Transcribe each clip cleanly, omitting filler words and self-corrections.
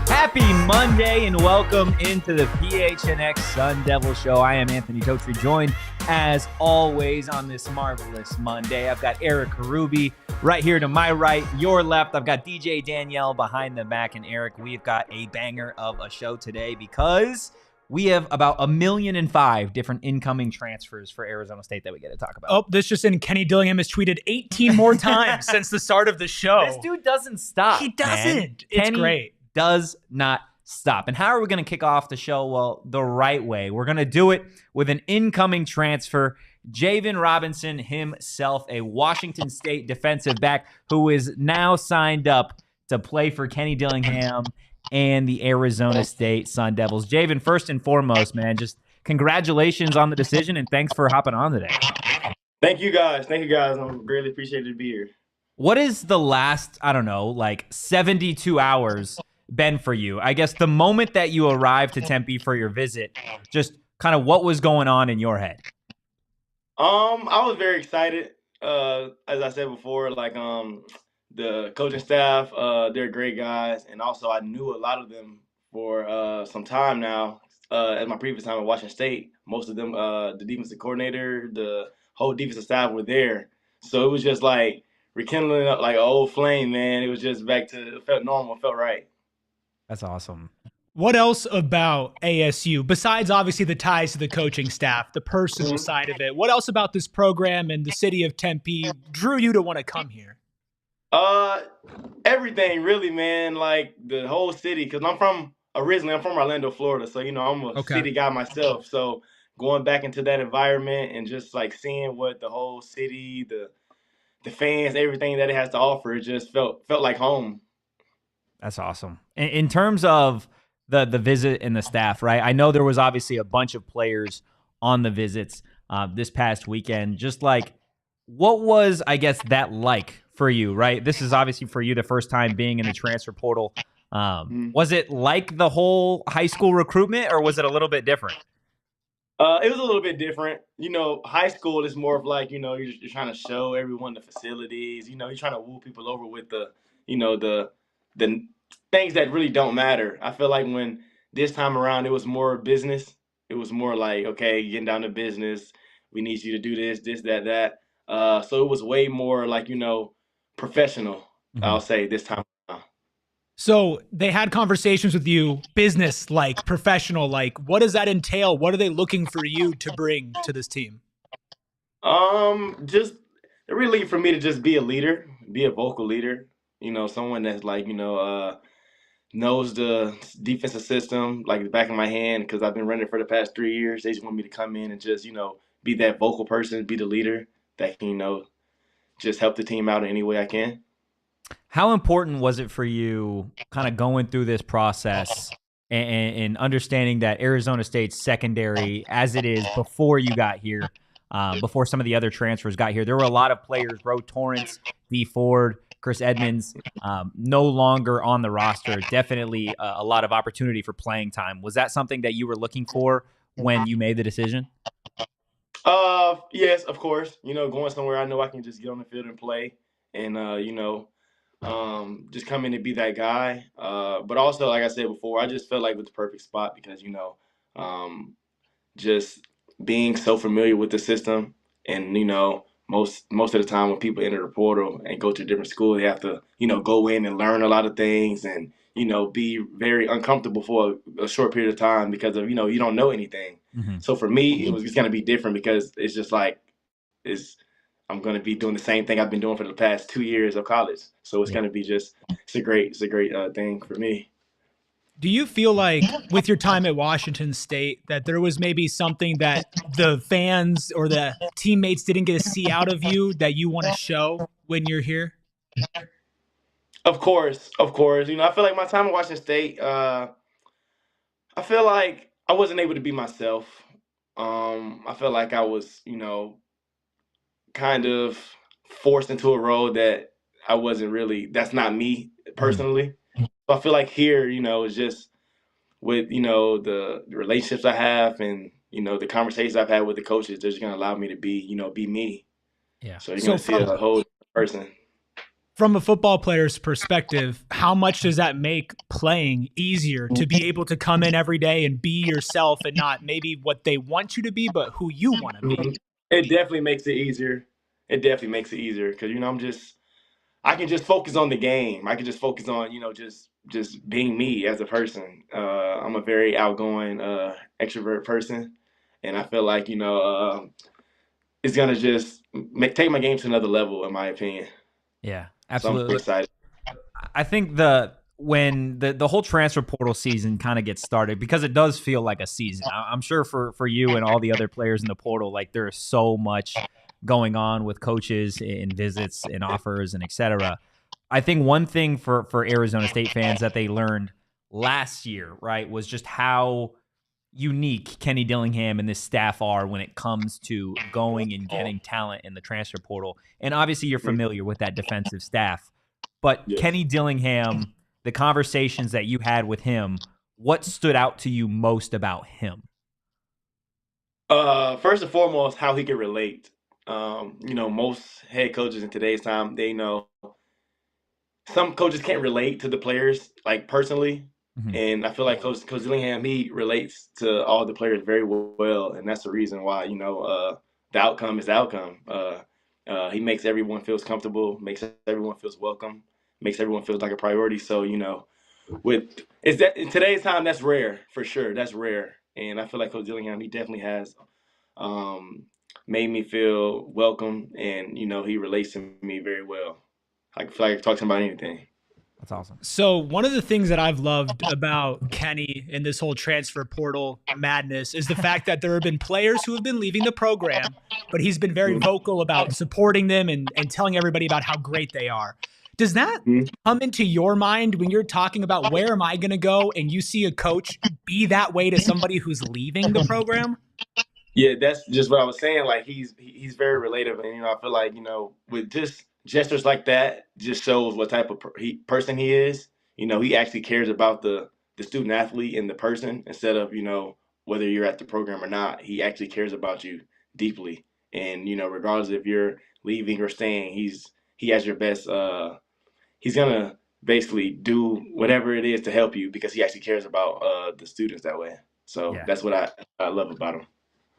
Happy Monday and welcome into the PHNX Sun Devils show. I am Anthony Totri, joined as always on this marvelous Monday. I've got Erik right here to my right, your left. I've got DJ Danielle behind the back, and Erik, we've got a banger of a show today because we have about 1.5 million different incoming transfers for Arizona State that we get to talk about. Oh, this just in. Kenny Dillingham has tweeted 18 more times since the start of the show. This dude doesn't stop. He doesn't. Man. It's Kenny great. Does not stop. And how are we going to kick off the show? Well, the right way. We're going to do it with an incoming transfer, Javan Robinson himself, a Washington State defensive back who is now signed up to play for Kenny Dillingham and the Arizona State Sun Devils. Javan, first and foremost, man, just congratulations on the decision and thanks for hopping on today. Thank you guys. I'm greatly appreciated to be here. What is the last, 72 hours been for you? I guess the moment that you arrived to Tempe for your visit, just kind of what was going on in your head? I was very excited. As I said before, the coaching staff, they're great guys, and also I knew a lot of them for some time now. At my previous time at Washington State, most of them, the defensive coordinator, the whole defensive staff were there. So it was just like rekindling up like an old flame, man. It was just back to, it felt normal, it felt right. That's awesome. What else about ASU, besides obviously the ties to the coaching staff, the personal side of it, what else about this program and the city of Tempe drew you to want to come here? Everything really, man. Like the whole city, because I'm from Orlando, Florida. So, I'm a city guy myself. So going back into that environment and just like seeing what the whole city, the fans, everything that it has to offer, it just felt like home. That's awesome. In terms of the visit and the staff, right? I know there was obviously a bunch of players on the visits this past weekend. Just like, what was, I guess, that like for you, right? This is obviously for you the first time being in the transfer portal. Was it like the whole high school recruitment, or was it a little bit different? It was a little bit different. High school is more of like, you're trying to show everyone the facilities. You're trying to woo people over with the things that really don't matter. I feel like when this time around, it was more business. It was more like, okay, getting down to business. We need you to do this, that. So it was way more like, professional, I'll say, this time around. So they had conversations with you, business-like, professional-like. What does that entail? What are they looking for you to bring to this team? Just really for me to just be a leader, be a vocal leader. Someone that's like, knows the defensive system like the back of my hand, because I've been running for the past 3 years. They just want me to come in and just, be that vocal person, be the leader that can, just help the team out in any way I can. How important was it for you kind of going through this process and understanding that Arizona State's secondary, as it is before you got here, before some of the other transfers got here, there were a lot of players, Ro Torrance, D. Ford, Chris Edmonds, no longer on the roster. Definitely a lot of opportunity for playing time. Was that something that you were looking for when you made the decision? Yes, of course. Going somewhere I know I can just get on the field and play and, just come in and be that guy. But also, like I said before, I just felt like it was the perfect spot because, just being so familiar with the system and, most of the time when people enter the portal and go to a different school, they have to, go in and learn a lot of things and, be very uncomfortable for a short period of time because of, you don't know anything. Mm-hmm. So for me, it's going to be different because it's just like, I'm going to be doing the same thing I've been doing for the past 2 years of college. So it's going to be it's a great thing for me. Do you feel like with your time at Washington State that there was maybe something that the fans or the teammates didn't get to see out of you that you want to show when you're here? Of course, of course. I feel like my time at Washington State, I feel like I wasn't able to be myself. I feel like I was, kind of forced into a role that I wasn't really. That's not me personally. So I feel like here, it's just with the relationships I have and the conversations I've had with the coaches, they're just gonna allow me to be me. Yeah. So you're gonna see a whole person. From a football player's perspective, how much does that make playing easier to be able to come in every day and be yourself and not maybe what they want you to be, but who you want to be? It definitely makes it easier. It definitely makes it easier because I can just focus on the game. I can just focus on just being me as a person. I'm a very outgoing extrovert person, and I feel like it's gonna just take my game to another level, in my opinion. Yeah, absolutely. So I'm excited. I think when the whole transfer portal season kind of gets started, because it does feel like a season. I'm sure for you and all the other players in the portal, like there is so much going on with coaches and visits and offers and et cetera. I think one thing for Arizona State fans that they learned last year, right, was just how unique Kenny Dillingham and this staff are when it comes to going and getting talent in the transfer portal. And obviously you're familiar with that defensive staff. But yes. Kenny Dillingham, the conversations that you had with him, what stood out to you most about him? First and foremost, how he could relate. Most head coaches in today's time, they know some coaches can't relate to the players, like, personally. Mm-hmm. And I feel like Coach Dillingham, he relates to all the players very well. And that's the reason why, the outcome is the outcome. He makes everyone feels comfortable, makes everyone feels welcome, makes everyone feels like a priority. So, in today's time, that's rare, for sure. That's rare. And I feel like Coach Dillingham, he definitely has made me feel welcome, and, he relates to me very well. I feel like I can talk to him about anything. That's awesome. So one of the things that I've loved about Kenny and this whole transfer portal madness is the fact that there have been players who have been leaving the program, but he's been very vocal about supporting them and telling everybody about how great they are. Does that come into your mind when you're talking about where am I going to go and you see a coach be that way to somebody who's leaving the program? Yeah, that's just what I was saying. Like, he's very relatable. And, I feel like, with just gestures like that just shows what type of person he is. He actually cares about the student athlete and the person instead of, whether you're at the program or not. He actually cares about you deeply. And, regardless if you're leaving or staying, he has your best. He's going to basically do whatever it is to help you because he actually cares about the students that way. So That's what I love about him.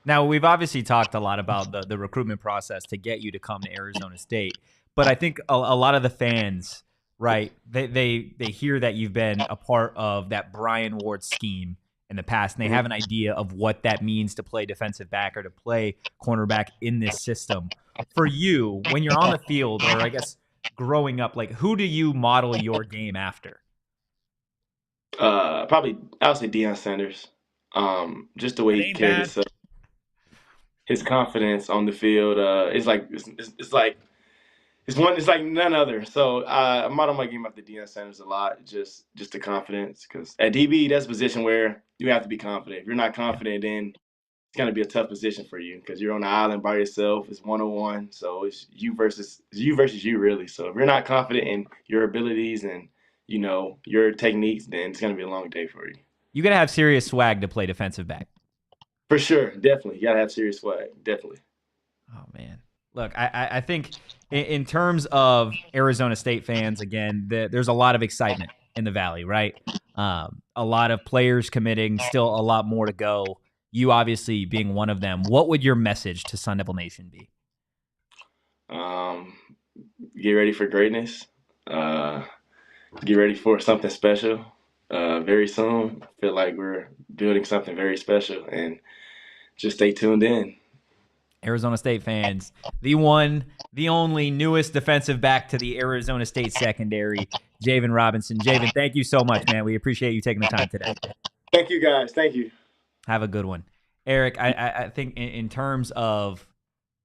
Now, we've obviously talked a lot about the recruitment process to get you to come to Arizona State. But I think a lot of the fans, right, they hear that you've been a part of that Brian Ward scheme in the past, and they have an idea of what that means to play defensive back or to play cornerback in this system. For you, when you're on the field, or I guess growing up, like, who do you model your game after? Probably, I would say Deion Sanders. Just the way he carries himself. His confidence on the field, it's like none other. So I model my game after Deion Sanders a lot, just the confidence. Because at DB, that's a position where you have to be confident. If you're not confident, then it's going to be a tough position for you because you're on the island by yourself. It's 1-on-1, so it's you versus you, really. So if you're not confident in your abilities and your techniques, then it's going to be a long day for you. You got to have serious swag to play defensive back. For sure, definitely. You got to have serious swag, definitely. Oh, man. Look, I think in terms of Arizona State fans, again, there's a lot of excitement in the Valley, right? A lot of players committing, still a lot more to go. You obviously being one of them. What would your message to Sun Devil Nation be? Get ready for greatness. Get ready for something special very soon. I feel like we're building something very special, and just stay tuned in. Arizona State fans, the one, the only newest defensive back to the Arizona State secondary, Javan Robinson. Javan, thank you so much, man. We appreciate you taking the time today. Thank you, guys. Thank you. Have a good one. Erik, I think in terms of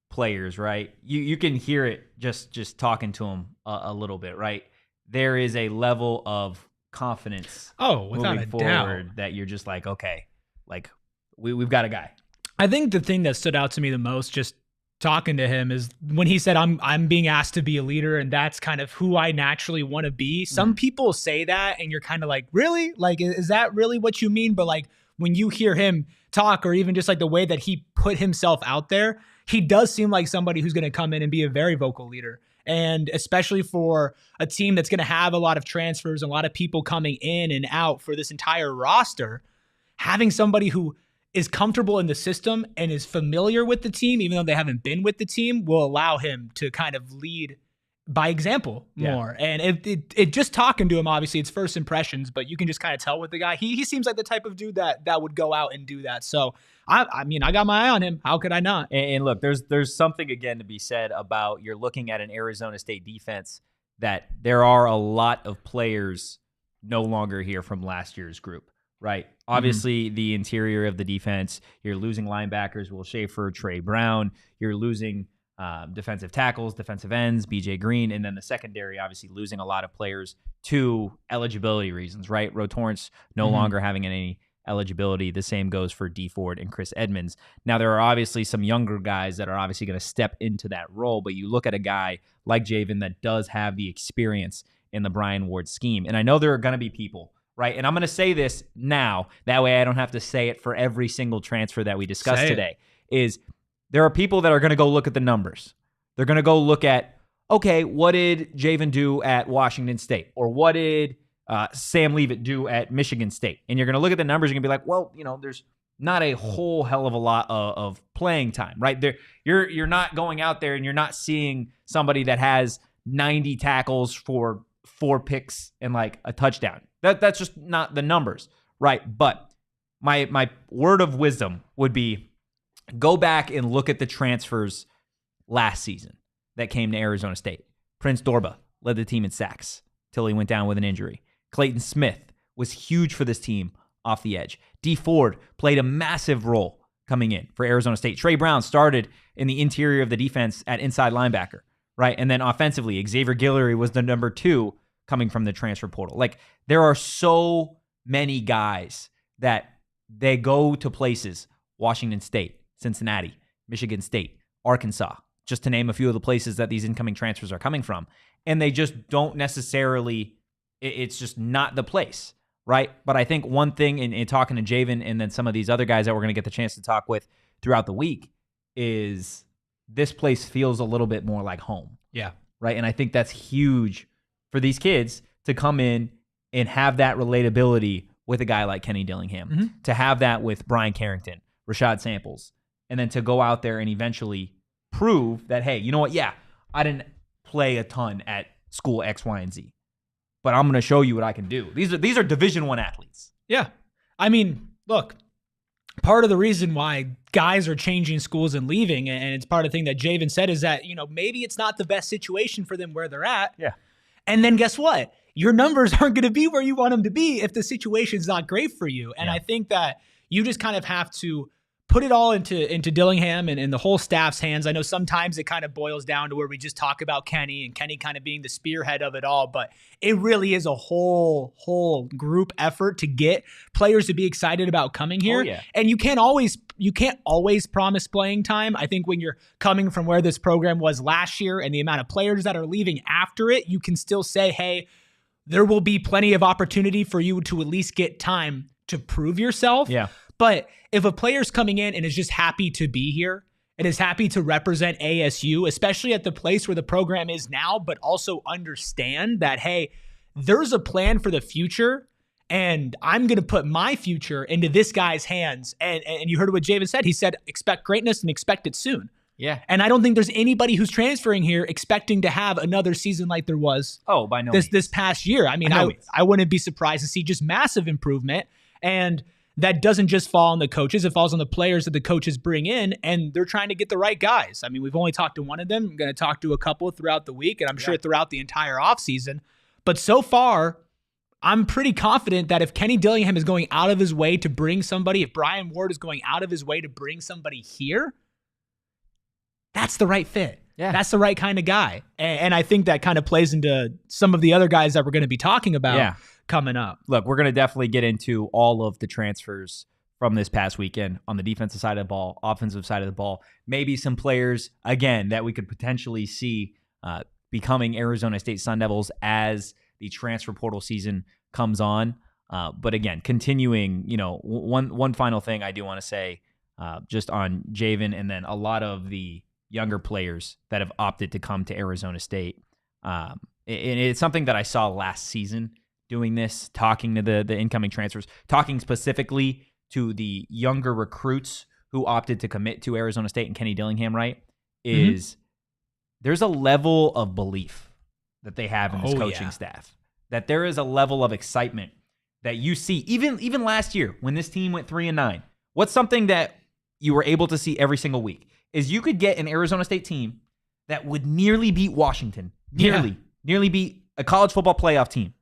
players, right, you can hear it just talking to them a little bit, right? There is a level of confidence without a doubt that you're just like, okay, like we've got a guy. I think the thing that stood out to me the most just talking to him is when he said, I'm being asked to be a leader, and that's kind of who I naturally want to be. Some people say that and you're kind of like, really? Like, is that really what you mean? But like when you hear him talk, or even just like the way that he put himself out there, he does seem like somebody who's going to come in and be a very vocal leader. And especially for a team that's going to have a lot of transfers, a lot of people coming in and out for this entire roster, having somebody who is comfortable in the system and is familiar with the team, even though they haven't been with the team, will allow him to kind of lead by example more. And it just talking to him, obviously it's first impressions, but you can just kind of tell with the guy, he seems like the type of dude that would go out and do that. So I mean, I got my eye on him. How could I not? And look, there's something again to be said about, you're looking at an Arizona State defense that there are a lot of players no longer here from last year's group, right? Obviously, the interior of the defense, you're losing linebackers, Will Schaefer, Trey Brown. You're losing defensive tackles, defensive ends, BJ Green, and then the secondary, obviously losing a lot of players to eligibility reasons, right? Torrance no longer having any eligibility. The same goes for D Ford and Chris Edmonds. Now, there are obviously some younger guys that are obviously going to step into that role, but you look at a guy like Javan that does have the experience in the Brian Ward scheme. And I know there are going to be people, right? And I'm going to say this now, that way I don't have to say it for every single transfer that we discuss today, is there are people that are going to go look at the numbers. They're going to go look at, okay, what did Javan do at Washington State? Or what did Sam Leavitt do at Michigan State? And you're going to look at the numbers and you're going to be like, well, there's not a whole hell of a lot of playing time, right? You're not going out there and you're not seeing somebody that has 90 tackles for 4 picks and like a touchdown. That's just not the numbers, right? But my word of wisdom would be, go back and look at the transfers last season that came to Arizona State. Prince Dorba led the team in sacks till he went down with an injury. Clayton Smith was huge for this team off the edge. D Ford played a massive role coming in for Arizona State. Trey Brown started in the interior of the defense at inside linebacker, right? And then offensively, Xavier Guillory was the number 2 coming from the transfer portal. Like, there are so many guys that they go to places, Washington State, Cincinnati, Michigan State, Arkansas, just to name a few of the places that these incoming transfers are coming from. And they just don't necessarily, it's just not the place, right? But I think one thing in talking to Javan and then some of these other guys that we're going to get the chance to talk with throughout the week is this place feels a little bit more like home. Yeah. Right? And I think that's huge for these kids to come in and have that relatability with a guy like Kenny Dillingham, to have that with Brian Carrington, Rashad Samples, and then to go out there and eventually prove that, hey, you know what? Yeah, I didn't play a ton at school X, Y, and Z, but I'm going to show you what I can do. These are Division I athletes. Yeah. I mean, look, part of the reason why guys are changing schools and leaving, and it's part of the thing that Javan said, is that, maybe it's not the best situation for them where they're at. Yeah. And then guess what? Your numbers aren't going to be where you want them to be if the situation's not great for you. And I think that you just kind of have to put it all into Dillingham and the whole staff's hands. I know sometimes it kind of boils down to where we just talk about Kenny and Kenny kind of being the spearhead of it all, but it really is a whole group effort to get players to be excited about coming here. And you can't always promise playing time. I think when you're coming from where this program was last year and the amount of players that are leaving after it, you can still say, hey, there will be plenty of opportunity for you to at least get time to prove yourself. Yeah. But if a player's coming in and is just happy to be here and is happy to represent ASU, especially at the place where the program is now, but also understand that, hey, there's a plan for the future and I'm going to put my future into this guy's hands. And you heard what Javan said. He said, expect greatness and expect it soon. Yeah. And I don't think there's anybody who's transferring here expecting to have another season like there was by no means. This past year. I mean, I wouldn't be surprised to see just massive improvement. And that doesn't just fall on the coaches. It falls on the players that the coaches bring in, and they're trying to get the right guys. I mean, we've only talked to one of them. I'm going to talk to a couple throughout the week, and I'm sure throughout the entire offseason. But so far, I'm pretty confident that if Kenny Dillingham is going out of his way to bring somebody, if Brian Ward is going out of his way to bring somebody here, that's the right fit. Yeah. That's the right kind of guy. And I think that kind of plays into some of the other guys that we're going to be talking about coming up. Look, we're going to definitely get into all of the transfers from this past weekend on the defensive side of the ball, offensive side of the ball. Maybe some players, again, that we could potentially see becoming Arizona State Sun Devils as the transfer portal season comes on. But again, continuing, one final thing I do want to say just on Javan and then a lot of the younger players that have opted to come to Arizona State. And it's something that I saw last season doing this, talking to the incoming transfers, talking specifically to the younger recruits who opted to commit to Arizona State and Kenny Dillingham, right? There's a level of belief that they have in this coaching staff, that there is a level of excitement that you see. Even last year when this team went 3-9, what's something that you were able to see every single week is you could get an Arizona State team that would nearly beat Washington, nearly beat a college football playoff team.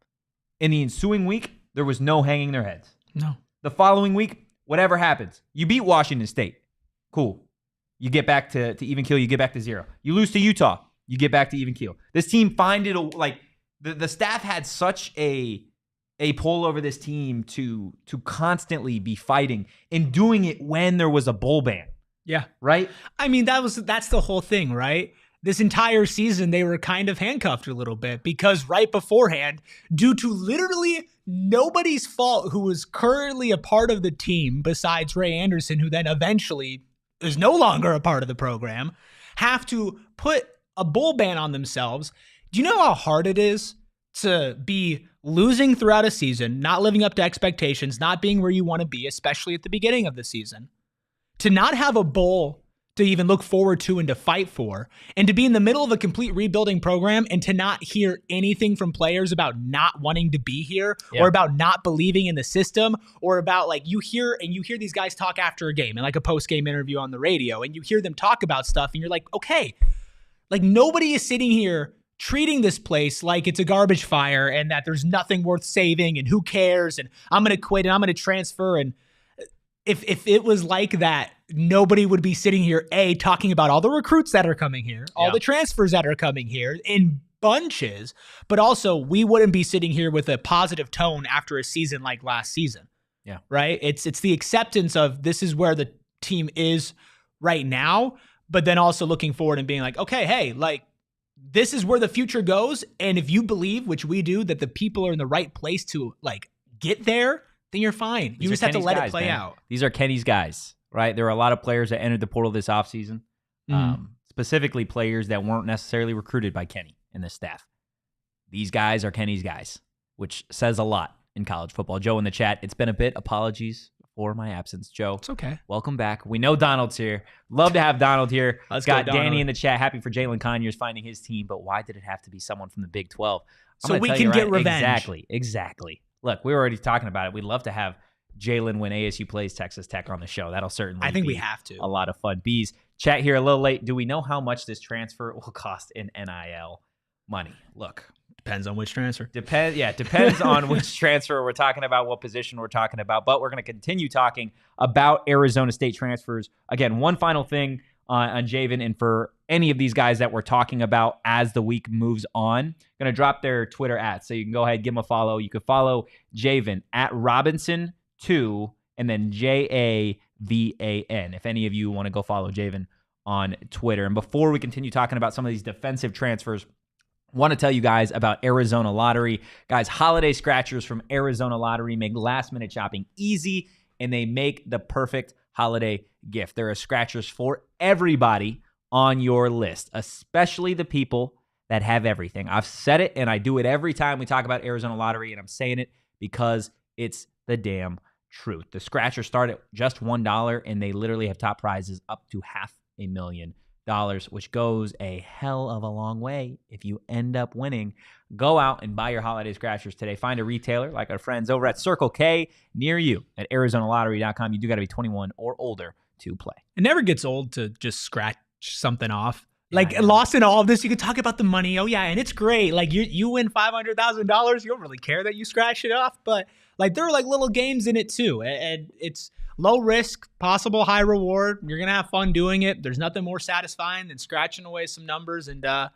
In the ensuing week, there was no hanging their heads. No. The following week, whatever happens, you beat Washington State. Cool. You get back to even keel. You get back to 0. You lose to Utah. You get back to even keel. This team the staff had such a pull over this team to constantly be fighting and doing it when there was a bowl ban. Yeah. Right? I mean, that's the whole thing, right? This entire season, they were kind of handcuffed a little bit because right beforehand, due to literally nobody's fault who was currently a part of the team besides Ray Anderson, who then eventually is no longer a part of the program, have to put a bowl ban on themselves. Do you know how hard it is to be losing throughout a season, not living up to expectations, not being where you want to be, especially at the beginning of the season, to not have a bowl to even look forward to and to fight for, and to be in the middle of a complete rebuilding program and to not hear anything from players about not wanting to be here or about not believing in the system or about you hear these guys talk after a game and like a post-game interview on the radio and you hear them talk about stuff and you're like, okay, nobody is sitting here treating this place like it's a garbage fire and that there's nothing worth saving and who cares and I'm going to quit and I'm going to transfer. And if it was like that, nobody would be sitting here, talking about all the recruits that are coming here, all the transfers that are coming here in bunches, but also we wouldn't be sitting here with a positive tone after a season like last season. Yeah. Right? It's the acceptance of this is where the team is right now, but then also looking forward and being like, okay, hey, this is where the future goes. And if you believe, which we do, that the people are in the right place to get there, then you're fine. You just have to let it play out. These are Kenny's guys, right? There are a lot of players that entered the portal this offseason, specifically players that weren't necessarily recruited by Kenny and the staff. These guys are Kenny's guys, which says a lot in college football. Joe in the chat, it's been a bit. Apologies for my absence, Joe. It's okay. Welcome back. We know Donald's here. Love to have Donald here. Let's got go, Danny in the chat. Happy for Jalen Conyers finding his team, but why did it have to be someone from the Big 12? So we can get revenge. Exactly. Look, we were already talking about it. We'd love to have Jalen when ASU plays Texas Tech on the show. That'll certainly be we have to. A lot of fun. Bees, chat here a little late. Do we know how much this transfer will cost in NIL money? Look. Depends on which transfer. Depends on which transfer we're talking about, what position we're talking about. But we're going to continue talking about Arizona State transfers. Again, one final thing on Javan and for any of these guys that we're talking about as the week moves on. Going to drop their Twitter @ so you can go ahead, give them a follow. You can follow Javan @ Robinson2 and then JAVAN if any of you want to go follow Javan on Twitter. And before we continue talking about some of these defensive transfers, I want to tell you guys about Arizona Lottery. Guys, holiday scratchers from Arizona Lottery make last-minute shopping easy, and they make the perfect holiday gift. There are scratchers for everybody on your list, especially the people that have everything. I've said it, and I do it every time we talk about Arizona Lottery, and I'm saying it because it's the damn truth. The scratchers start at just $1, and they literally have top prizes up to $500,000, which goes a hell of a long way if you end up winning. Go out and buy your holiday scratchers today. Find a retailer like our friends over at Circle K near you at ArizonaLottery.com. You do got to be 21 or older to play. It never gets old to just scratch something off. Like, lost in all of this, you could talk about the money. Oh, yeah, and it's great. Like, you win $500,000. You don't really care that you scratch it off. But, like, there are, like, little games in it, too. And it's low risk, possible high reward. You're going to have fun doing it. There's nothing more satisfying than scratching away some numbers. And I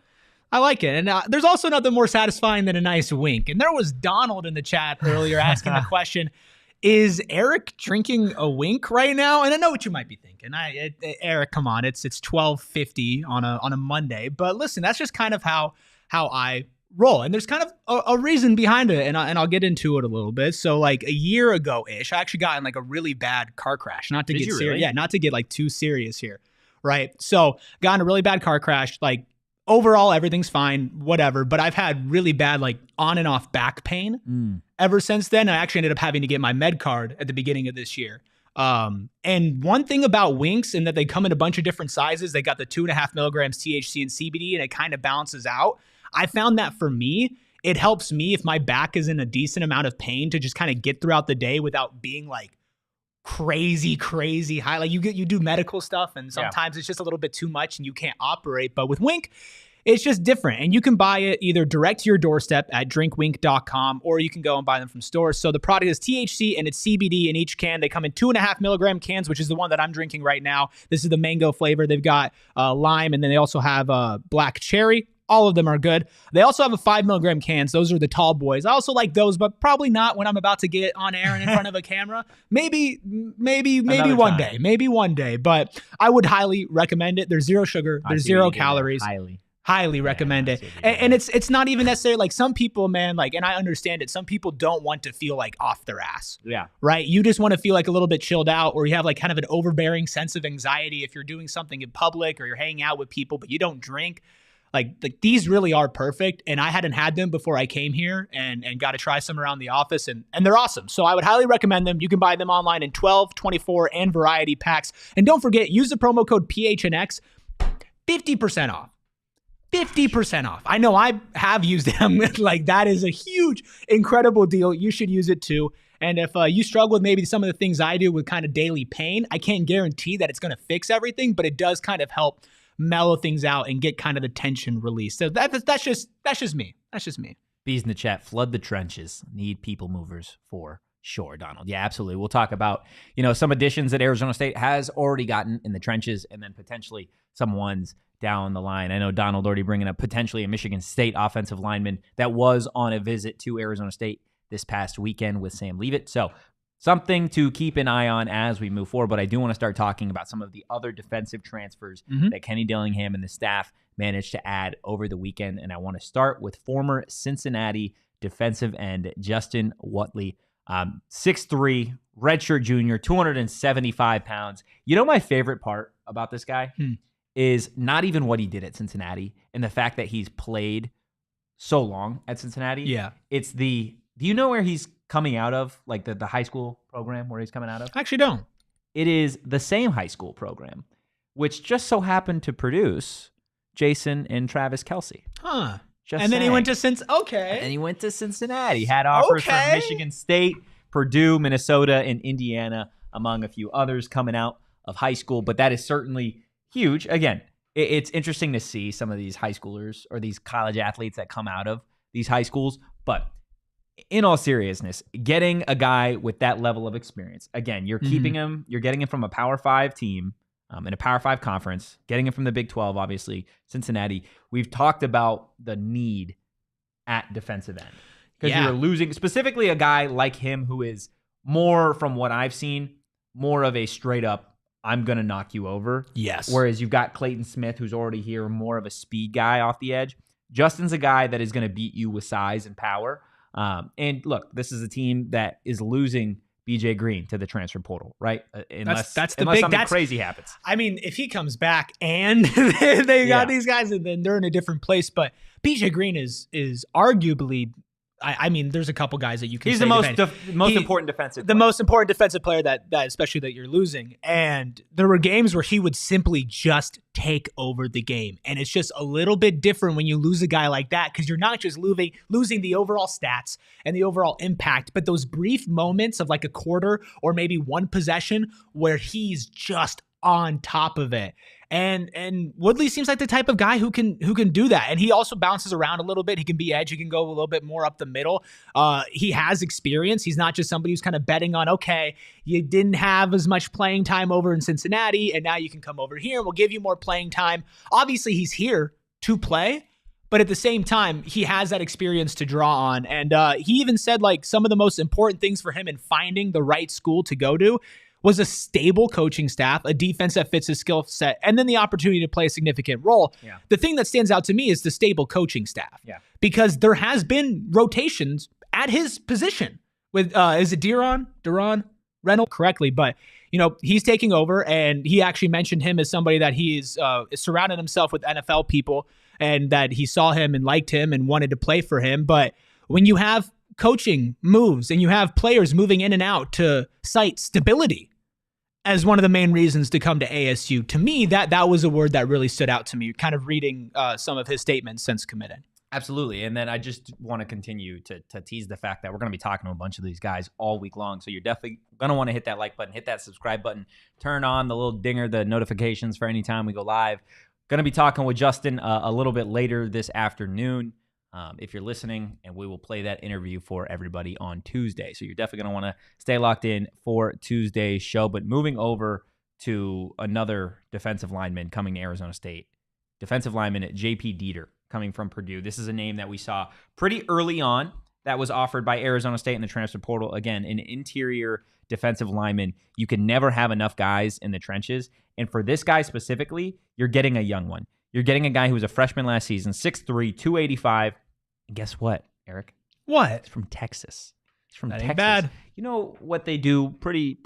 like it. And there's also nothing more satisfying than a nice wink. And there was Donald in the chat earlier asking the question, is Erik drinking a wink right now? And I know what you might be thinking. Erik, come on, it's 12:50 on a Monday. But listen, that's just kind of how I roll. And there's kind of a reason behind it, and I'll get into it a little bit. So like a year ago-ish, I actually got in like a really bad car crash. Not to get serious, really? Yeah, not to get like too serious here, right? So got in a really bad car crash. Like overall, everything's fine, whatever. But I've had really bad like on and off back pain ever since then. I actually ended up having to get my med card at the beginning of this year. And one thing about winks in that they come in a bunch of different sizes. They got the 2.5 milligrams THC and CBD, and it kind of balances out. I found that for me, it helps me if my back is in a decent amount of pain to just kind of get throughout the day without being like crazy high. Like you do medical stuff, and sometimes it's just a little bit too much and you can't operate. But with Wink, it's just different. And you can buy it either direct to your doorstep at drinkwink.com, or you can go and buy them from stores. So the product is THC and it's CBD in each can. They come in 2.5 milligram cans, which is the one that I'm drinking right now. This is the mango flavor. They've got lime, and then they also have black cherry. All of them are good. They also have a 5 milligram cans. Those are the tall boys. I also like those, but probably not when I'm about to get on air and in front of a camera. Maybe one day. Maybe one day. But I would highly recommend it. There's zero sugar. There's zero calories. Highly recommend it. And it's not even necessarily like some people, man, like, and I understand it. Some people don't want to feel like off their ass. Yeah. Right. You just want to feel like a little bit chilled out, or you have like kind of an overbearing sense of anxiety if you're doing something in public or you're hanging out with people, but you don't drink. Like these really are perfect. And I hadn't had them before I came here and got to try some around the office, and they're awesome. So I would highly recommend them. You can buy them online in 12, 24, and variety packs. And don't forget, use the promo code PHNX, 50% off. 50% off. I know I have used them. Like that is a huge, incredible deal. You should use it too. And if you struggle with maybe some of the things I do with kind of daily pain, I can't guarantee that it's going to fix everything, but it does kind of help mellow things out and get kind of the tension released. So that's just me. That's just me. Bees in the chat, flood the trenches. Need people movers for sure, Donald. Yeah, absolutely. We'll talk about, some additions that Arizona State has already gotten in the trenches, and then potentially some ones down the line. I know Donald already bringing up potentially a Michigan State offensive lineman that was on a visit to Arizona State this past weekend with Sam Leavitt. So something to keep an eye on as we move forward. But I do want to start talking about some of the other defensive transfers that Kenny Dillingham and the staff managed to add over the weekend. And I want to start with former Cincinnati defensive end Justin Wodtly, 6'3", redshirt junior, 275 pounds. My favorite part about this guy is not even what he did at Cincinnati and the fact that he's played so long at Cincinnati. Yeah. It's do you know where he's coming out of, like the high school program where he's coming out of? I actually don't. It is the same high school program, which just so happened to produce Jason and Travis Kelce. Huh. And then he went to Cincinnati. Had offers from Michigan State, Purdue, Minnesota, and Indiana, among a few others coming out of high school. But that is certainly huge. Again, it's interesting to see some of these high schoolers or these college athletes that come out of these high schools. But in all seriousness, getting a guy with that level of experience, again, you're keeping him, you're getting him from a Power 5 team in a Power 5 conference, getting him from the Big 12, obviously, Cincinnati. We've talked about the need at defensive end because you're losing specifically a guy like him who is more, from what I've seen, more of a straight up, I'm going to knock you over. Yes. Whereas you've got Clayton Smith, who's already here, more of a speed guy off the edge. Justin's a guy that is going to beat you with size and power. And look, this is a team that is losing BJ Green to the transfer portal, right? Unless something crazy happens. I mean, if he comes back and they got these guys, and then they're in a different place. But BJ Green is arguably, I mean, there's a couple guys that you can. He's the most important defensive. The most important defensive player that especially that you're losing. And there were games where he would simply just take over the game, and it's just a little bit different when you lose a guy like that, because you're not just losing the overall stats and the overall impact, but those brief moments of like a quarter or maybe one possession where he's just on top of it. And Wodtly seems like the type of guy who can do that. And he also bounces around a little bit. He can be edge. He can go a little bit more up the middle. He has experience. He's not just somebody who's kind of betting on, okay, you didn't have as much playing time over in Cincinnati, and now you can come over here and we'll give you more playing time. Obviously, he's here to play, but at the same time, he has that experience to draw on. And he even said like some of the most important things for him in finding the right school to go to was a stable coaching staff, a defense that fits his skill set, and then the opportunity to play a significant role. Yeah. The thing that stands out to me is the stable coaching staff. Yeah. Because there has been rotations at his position with, is it Duran Reynolds correctly? But, he's taking over, and he actually mentioned him as somebody that he's surrounded himself with NFL people, and that he saw him and liked him and wanted to play for him. But when you have coaching moves and you have players moving in and out to cite stability as one of the main reasons to come to ASU, to me, that was a word that really stood out to me, kind of reading some of his statements since committing. Absolutely. And then I just want to continue to tease the fact that we're going to be talking to a bunch of these guys all week long. So you're definitely going to want to hit that like button, hit that subscribe button, turn on the little dinger, the notifications for any time we go live. Going to be talking with Justin a little bit later this afternoon. If you're listening, and we will play that interview for everybody on Tuesday. So you're definitely going to want to stay locked in for Tuesday's show. But moving over to another defensive lineman coming to Arizona State, defensive lineman J.P. Dieter coming from Purdue. This is a name that we saw pretty early on that was offered by Arizona State in the transfer portal. Again, an interior defensive lineman. You can never have enough guys in the trenches. And for this guy specifically, you're getting a young one. You're getting a guy who was a freshman last season, 6'3", 285. And guess what, Erik? What? It's from Texas. It's from that Texas. Ain't bad. You know what they do pretty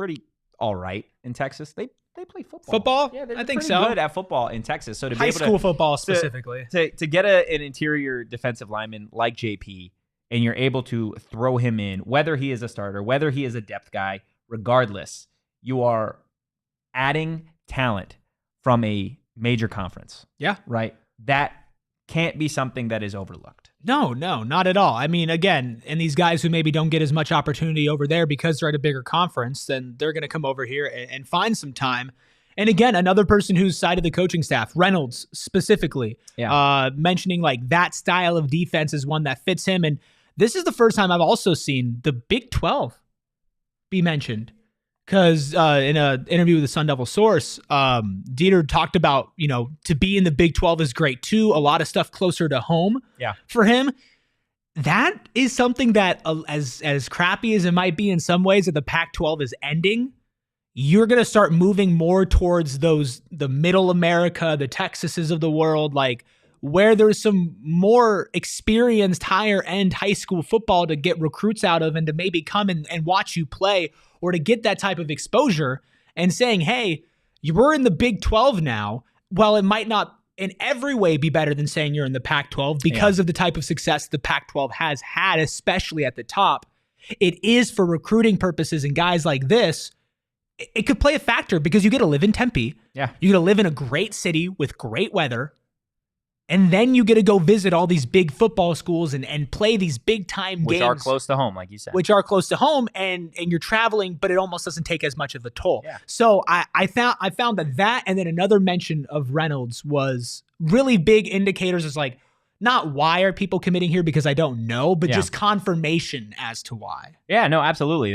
all right in Texas? They play football. Football? Yeah, they're I think pretty so. good at football in Texas. So to high be able school football specifically. To get an interior defensive lineman like JP, and you're able to throw him in, whether he is a starter, whether he is a depth guy, regardless, you are adding talent from a major conference. Yeah. Right? That can't be something that is overlooked. No, not at all. I mean, again, and these guys who maybe don't get as much opportunity over there because they're at a bigger conference, then they're going to come over here and find some time. And again, another person who's side of the coaching staff, Reynolds specifically, mentioning like that style of defense is one that fits him. And this is the first time I've also seen the Big 12 be mentioned. Because in an interview with the Sun Devil source, Dieter talked about, to be in the Big 12 is great too. A lot of stuff closer to home for him. That is something that, as crappy as it might be in some ways, that the Pac-12 is ending. You're going to start moving more towards the middle America, the Texases of the world, like where there's some more experienced higher end high school football to get recruits out of and to maybe come and watch you play, or to get that type of exposure, and saying, hey, we're in the Big 12 now. Well, it might not in every way be better than saying you're in the Pac-12 because of the type of success the Pac-12 has had, especially at the top. It is for recruiting purposes, and guys like this, it could play a factor because you get to live in Tempe. Yeah. You get to live in a great city with great weather. And then you get to go visit all these big football schools and play these big time games. Which are close to home, like you said. Which are close to home, and you're traveling, but it almost doesn't take as much of a toll. Yeah. So I found that and then another mention of Reynolds was really big indicators. Is like, not why are people committing here because I don't know, but just confirmation as to why. Yeah, no, absolutely.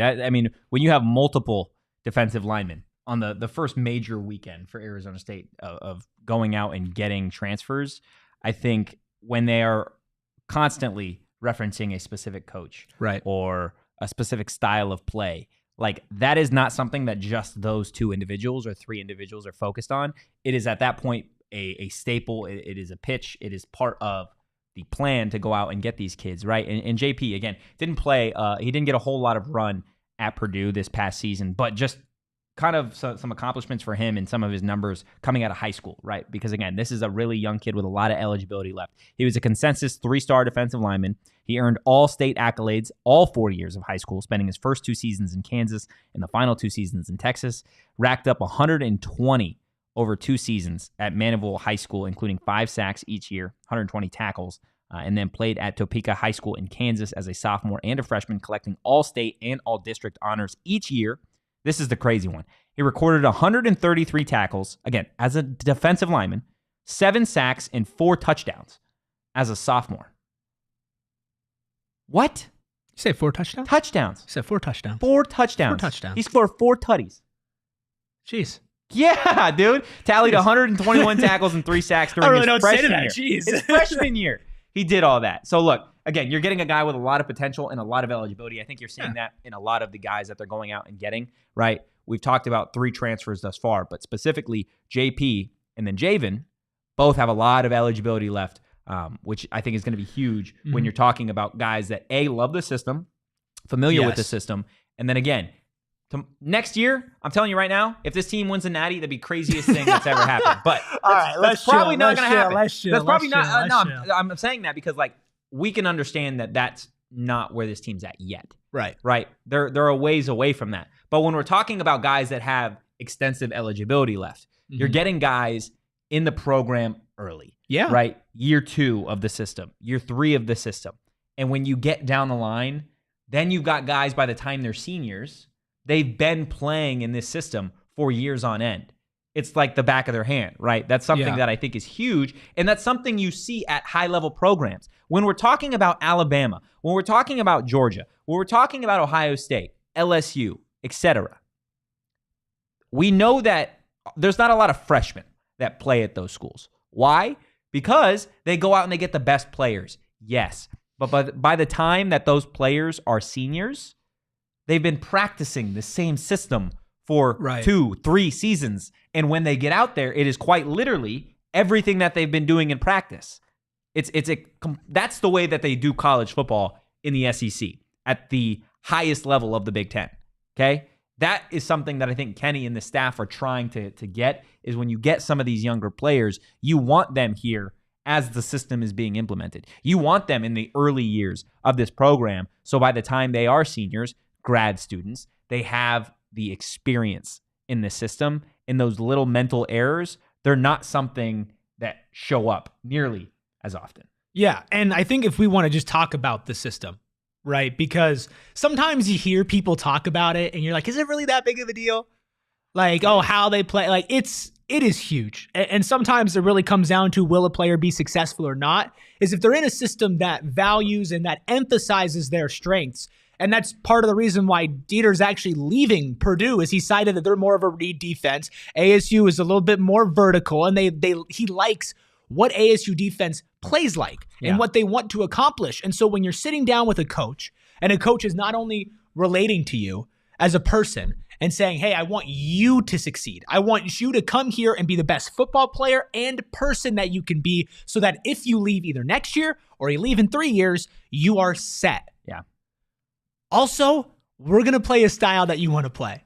When you have multiple defensive linemen on the first major weekend for Arizona State of going out and getting transfers, I think when they are constantly referencing a specific coach or a specific style of play, like that is not something that just those two individuals or three individuals are focused on. It is at that point a staple. It is a pitch. It is part of the plan to go out and get these kids, right? And JP, again, didn't play. He didn't get a whole lot of run at Purdue this past season, but just kind of some accomplishments for him and some of his numbers coming out of high school, right? Because again, this is a really young kid with a lot of eligibility left. He was a consensus 3-star defensive lineman. He earned all state accolades all 4 years of high school, spending his first 2 seasons in Kansas and the final 2 seasons in Texas. Racked up 120 over 2 seasons at Mandeville High School, including 5 sacks each year, 120 tackles, and then played at Topeka High School in Kansas as a sophomore and a freshman, collecting all state and all district honors each year. This is the crazy one. He recorded 133 tackles, again, as a defensive lineman, 7 sacks, and 4 touchdowns as a sophomore. What? You say 4 touchdowns? Touchdowns. You said 4 touchdowns. 4 touchdowns. 4 touchdowns. He scored 4 tutties. Jeez. Yeah, dude. Tallied 121 tackles and 3 sacks during his freshman year. Jeez. His freshman year. He did all that. So look, again, you're getting a guy with a lot of potential and a lot of eligibility. I think you're seeing that in a lot of the guys that they're going out and getting, right? We've talked about 3 transfers thus far, but specifically JP and then Javan both have a lot of eligibility left, which I think is going to be huge when you're talking about guys that, A, love the system, familiar with the system, and then again, next year, I'm telling you right now, if this team wins a natty, that'd be craziest thing that's ever happened. But that's probably not going to happen. That's probably not. I'm saying that because like we can understand that that's not where this team's at yet. Right. They're a ways away from that. But when we're talking about guys that have extensive eligibility left, you're getting guys in the program early. Yeah. Right. Year 2 of the system, year 3 of the system, and when you get down the line, then you've got guys by the time they're seniors. They've been playing in this system for years on end. It's like the back of their hand, right? That's something that I think is huge, and that's something you see at high-level programs. When we're talking about Alabama, when we're talking about Georgia, when we're talking about Ohio State, LSU, etc., we know that there's not a lot of freshmen that play at those schools. Why? Because they go out and they get the best players, yes. But by the time that those players are seniors, they've been practicing the same system for 2-3 seasons. And when they get out there, it is quite literally everything that they've been doing in practice. That's the way that they do college football in the SEC at the highest level of the Big Ten. Okay? That is something that I think Kenny and the staff are trying to get, is when you get some of these younger players, you want them here as the system is being implemented. You want them in the early years of this program. So by the time they are seniors, grad students, they have the experience in the system, and those little mental errors, they're not something that show up nearly as often. Yeah, and I think if we want to just talk about the system, right? Because sometimes you hear people talk about it and you're like, is it really that big of a deal? Like, oh, how they play, like it is huge. And sometimes it really comes down to, will a player be successful or not? Is if they're in a system that values and that emphasizes their strengths. And that's part of the reason why Dieter's actually leaving Purdue, is he cited that they're more of a read defense. ASU is a little bit more vertical, and he likes what ASU defense plays like and what they want to accomplish. And so when you're sitting down with a coach, and a coach is not only relating to you as a person and saying, hey, I want you to succeed. I want you to come here and be the best football player and person that you can be, so that if you leave either next year or you leave in 3 years, you are set. Yeah. Also, we're going to play a style that you want to play.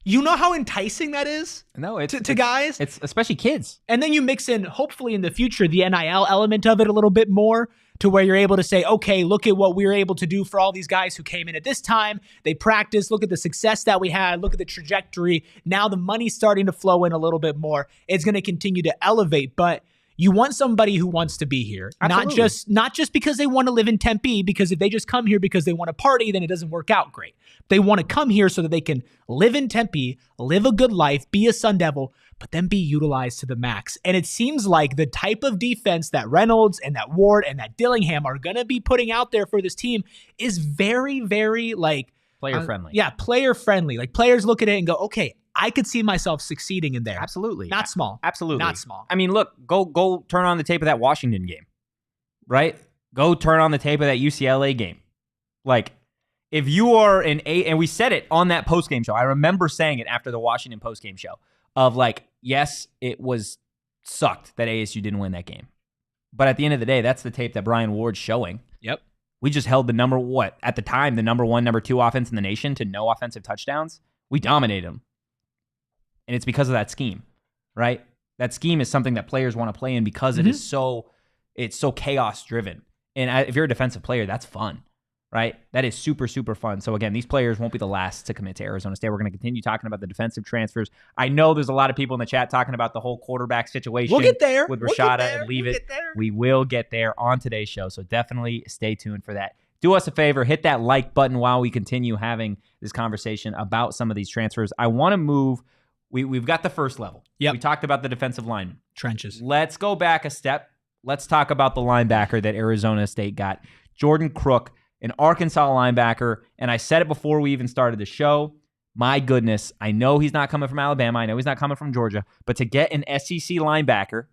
You know how enticing that is to guys? It's especially kids. And then you mix in, hopefully in the future, the NIL element of it a little bit more, to where you're able to say, okay, look at what we were able to do for all these guys who came in at this time. They practiced. Look at the success that we had. Look at the trajectory. Now the money's starting to flow in a little bit more. It's going to continue to elevate, but you want somebody who wants to be here, not just because they want to live in Tempe, because if they just come here because they want to party, then it doesn't work out great. They want to come here so that they can live in Tempe, live a good life, be a Sun Devil, but then be utilized to the max. And it seems like the type of defense that Reynolds and that Ward and that Dillingham are going to be putting out there for this team is very, very like player friendly. Player friendly. Like players look at it and go, okay, I could see myself succeeding in there. Absolutely. Not small. Absolutely. Not small. I mean, look, go turn on the tape of that Washington game, right? Go turn on the tape of that UCLA game. Like, if you are and we said it on that postgame show. I remember saying it after the Washington postgame show of like, yes, it was sucked that ASU didn't win that game. But at the end of the day, that's the tape that Brian Ward's showing. Yep. We just held the number 1, number 2 offense in the nation to no offensive touchdowns. We dominated them. And it's because of that scheme, right? That scheme is something that players want to play in because it is so chaos driven. And if you're a defensive player, that's fun, right? That is super, super fun. So again, these players won't be the last to commit to Arizona State. We're going to continue talking about the defensive transfers. I know there's a lot of people in the chat talking about the whole quarterback situation. We'll get there. With Rashada and Leavitt. We will get there on today's show. So definitely stay tuned for that. Do us a favor, hit that like button while we continue having this conversation about some of these transfers. I want to move we've got the first level. Yep. We talked about the defensive lineman. Trenches. Let's go back a step. Let's talk about the linebacker that Arizona State got. Jordan Crook, an Arkansas linebacker. And I said it before we even started the show. My goodness, I know he's not coming from Alabama. I know he's not coming from Georgia. But to get an SEC linebacker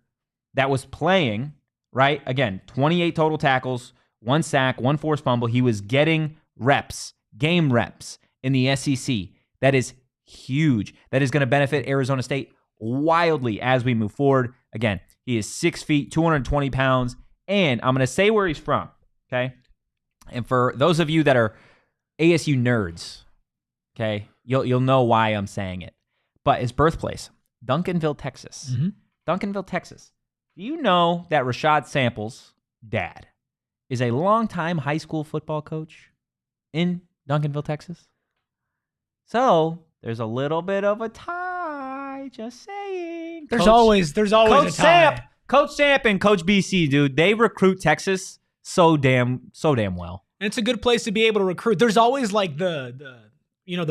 that was playing, right, again, 28 total tackles, 1 sack, 1 forced fumble. He was getting reps, game reps in the SEC. That is huge. That is going to benefit Arizona State wildly as we move forward. Again, he is 6 feet, 220 pounds, and I'm going to say where he's from, okay? And for those of you that are ASU nerds, okay, you'll know why I'm saying it. But his birthplace, Duncanville, Texas. Mm-hmm. Duncanville, Texas. Do you know that Rashad Samples' dad is a longtime high school football coach in Duncanville, Texas? So there's a little bit of a tie, just saying. There's always Coach a tie. Coach Samp and Coach BC, dude, they recruit Texas so damn well. And it's a good place to be able to recruit. There's always like the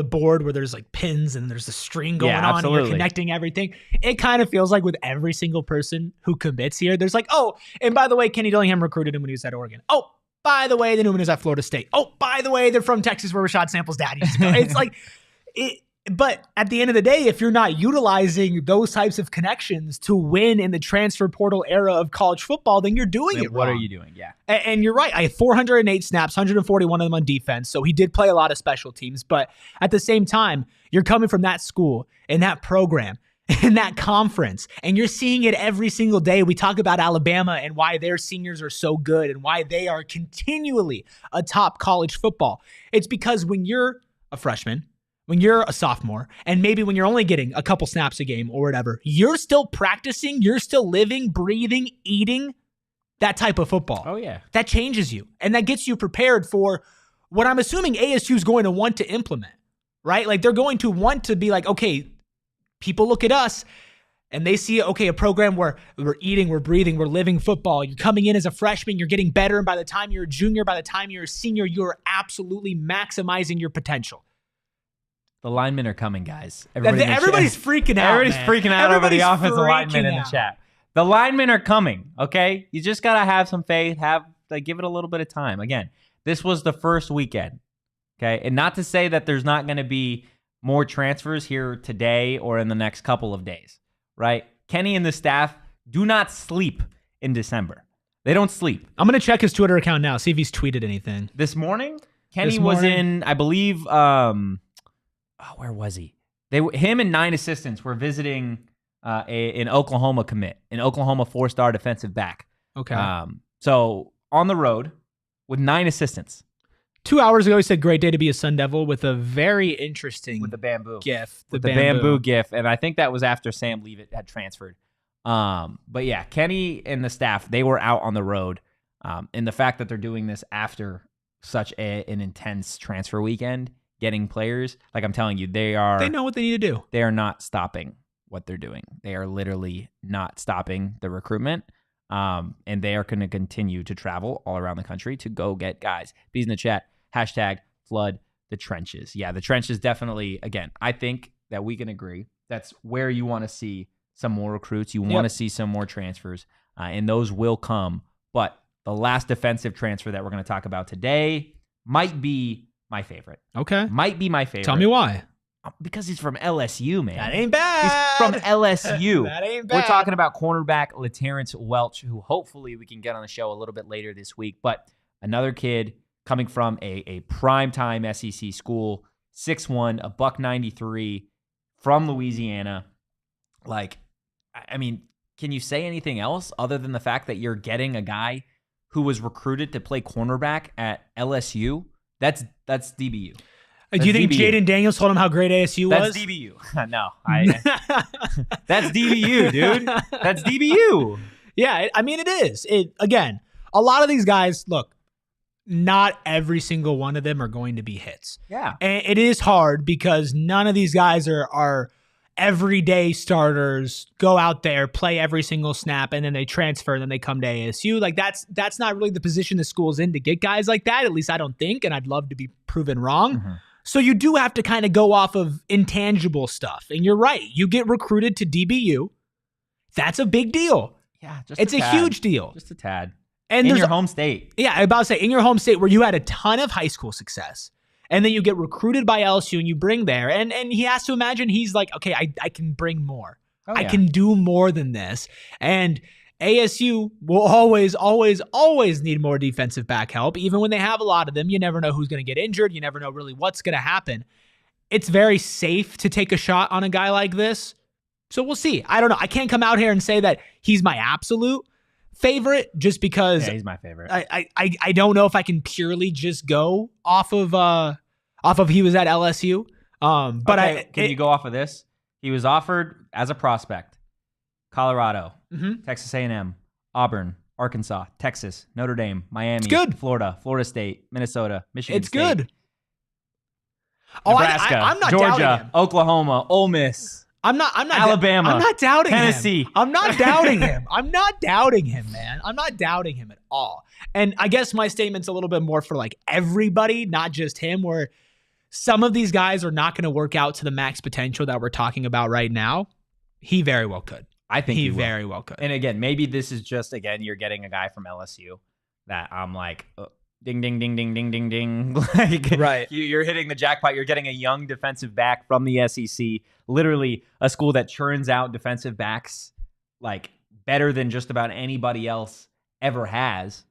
board where there's like pins and there's the string going on and you're connecting everything. It kind of feels like with every single person who commits here, there's like, oh, and by the way, Kenny Dillingham recruited him when he was at Oregon. Oh, by the way, the Newman is at Florida State. Oh, by the way, they're from Texas where Rashad Samples' dad used to go. It's like, but at the end of the day, if you're not utilizing those types of connections to win in the transfer portal era of college football, then you're doing it wrong. What are you doing? Yeah. And you're right. I had 408 snaps, 141 of them on defense. So he did play a lot of special teams. But at the same time, you're coming from that school and that program and that conference, and you're seeing it every single day. We talk about Alabama and why their seniors are so good and why they are continually atop college football. It's because when you're a freshman, when you're a sophomore, and maybe when you're only getting a couple snaps a game or whatever, you're still practicing, you're still living, breathing, eating that type of football. Oh, yeah. That changes you, and that gets you prepared for what I'm assuming ASU is going to want to implement, right? Like they're going to want to be like, okay, people look at us, and they see, okay, a program where we're eating, we're breathing, we're living football. You're coming in as a freshman, you're getting better, and by the time you're a junior, by the time you're a senior, you're absolutely maximizing your potential. The linemen are coming, guys. Everybody's freaking out. Everybody's freaking out over the offensive linemen in the chat. The linemen are coming, okay? You just got to have some faith, give it a little bit of time. Again, this was the first weekend, okay? And not to say that there's not going to be more transfers here today or in the next couple of days, right? Kenny and the staff do not sleep in December. They don't sleep. I'm going to check his Twitter account now, see if he's tweeted anything. This morning, Kenny was in, I believe, where was he? Him and 9 assistants were visiting an Oklahoma commit, an Oklahoma 4-star defensive back. Okay. So on the road with 9 assistants. 2 hours ago, he said, great day to be a Sun Devil with a very interesting with the bamboo gif. The bamboo gif. And I think that was after Sam Leavitt had transferred. But yeah, Kenny and the staff, they were out on the road. And the fact that they're doing this after such an intense transfer weekend, getting players, like I'm telling you, they know what they need to do. They are not stopping what they're doing. They are literally not stopping the recruitment. And they are going to continue to travel all around the country to go get guys. Bees in the chat, #flood the trenches. Yeah, the trenches definitely, again, I think that we can agree that's where you want to see some more recruits. You want to see some more transfers, and those will come. But the last defensive transfer that we're going to talk about today might be my favorite. Okay. Might be my favorite. Tell me why. Because he's from LSU, man. That ain't bad. He's from LSU. That ain't bad. We're talking about cornerback LaTerrence Welch, who hopefully we can get on the show a little bit later this week. But another kid coming from a primetime SEC school, 6'1", $193, from Louisiana. Like, I mean, can you say anything else other than the fact that you're getting a guy who was recruited to play cornerback at LSU? That's DBU. Do you think Jaden Daniels told him how great ASU was? That's DBU. No. That's DBU, dude. That's DBU. Yeah, I mean, it is. Again, a lot of these guys, look, not every single one of them are going to be hits. Yeah. And it is hard because none of these guys are everyday starters, go out there, play every single snap, and then they transfer, and then they come to ASU. Like, that's not really the position the school's in to get guys like that. At least I don't think, and I'd love to be proven wrong. So you do have to kind of go off of intangible stuff. And you're right. You get recruited to DBU. That's a big deal. Yeah, it's a huge deal. Just a tad. And in your home state. Yeah, I'm about to say, in your home state where you had a ton of high school success. And then you get recruited by LSU and you bring there. And he has to imagine he's like, okay, I can bring more. I can do more than this. And ASU will always need more defensive back help. Even when they have a lot of them, you never know who's going to get injured. You never know really what's going to happen. It's very safe to take a shot on a guy like this. So we'll see. I don't know. I can't come out here and say that he's my absolute favorite just because he's my favorite. I don't know if I can purely just go off of he was at LSU. But okay, can you go off of this? He was offered as a prospect. Colorado, Texas A&M, Auburn, Arkansas, Texas, Notre Dame, Miami, it's good. Florida, Florida State, Minnesota, Michigan State. It's good. Nebraska, I'm not Georgia, Oklahoma, Ole Miss. I'm not Alabama. I'm not doubting Tennessee. him. I'm not doubting him. I'm not doubting him, man. I'm not doubting him at all. And I guess my statement's a little bit more for like everybody, not just him, where some of these guys are not going to work out to the max potential that we're talking about right now. He very well could. I think he very well could. And again, maybe this is just, again, you're getting a guy from LSU that I'm like, ding, ding, ding, ding, ding, ding, ding. Like, right. You're hitting the jackpot. You're getting a young defensive back from the SEC, literally a school that churns out defensive backs like better than just about anybody else ever has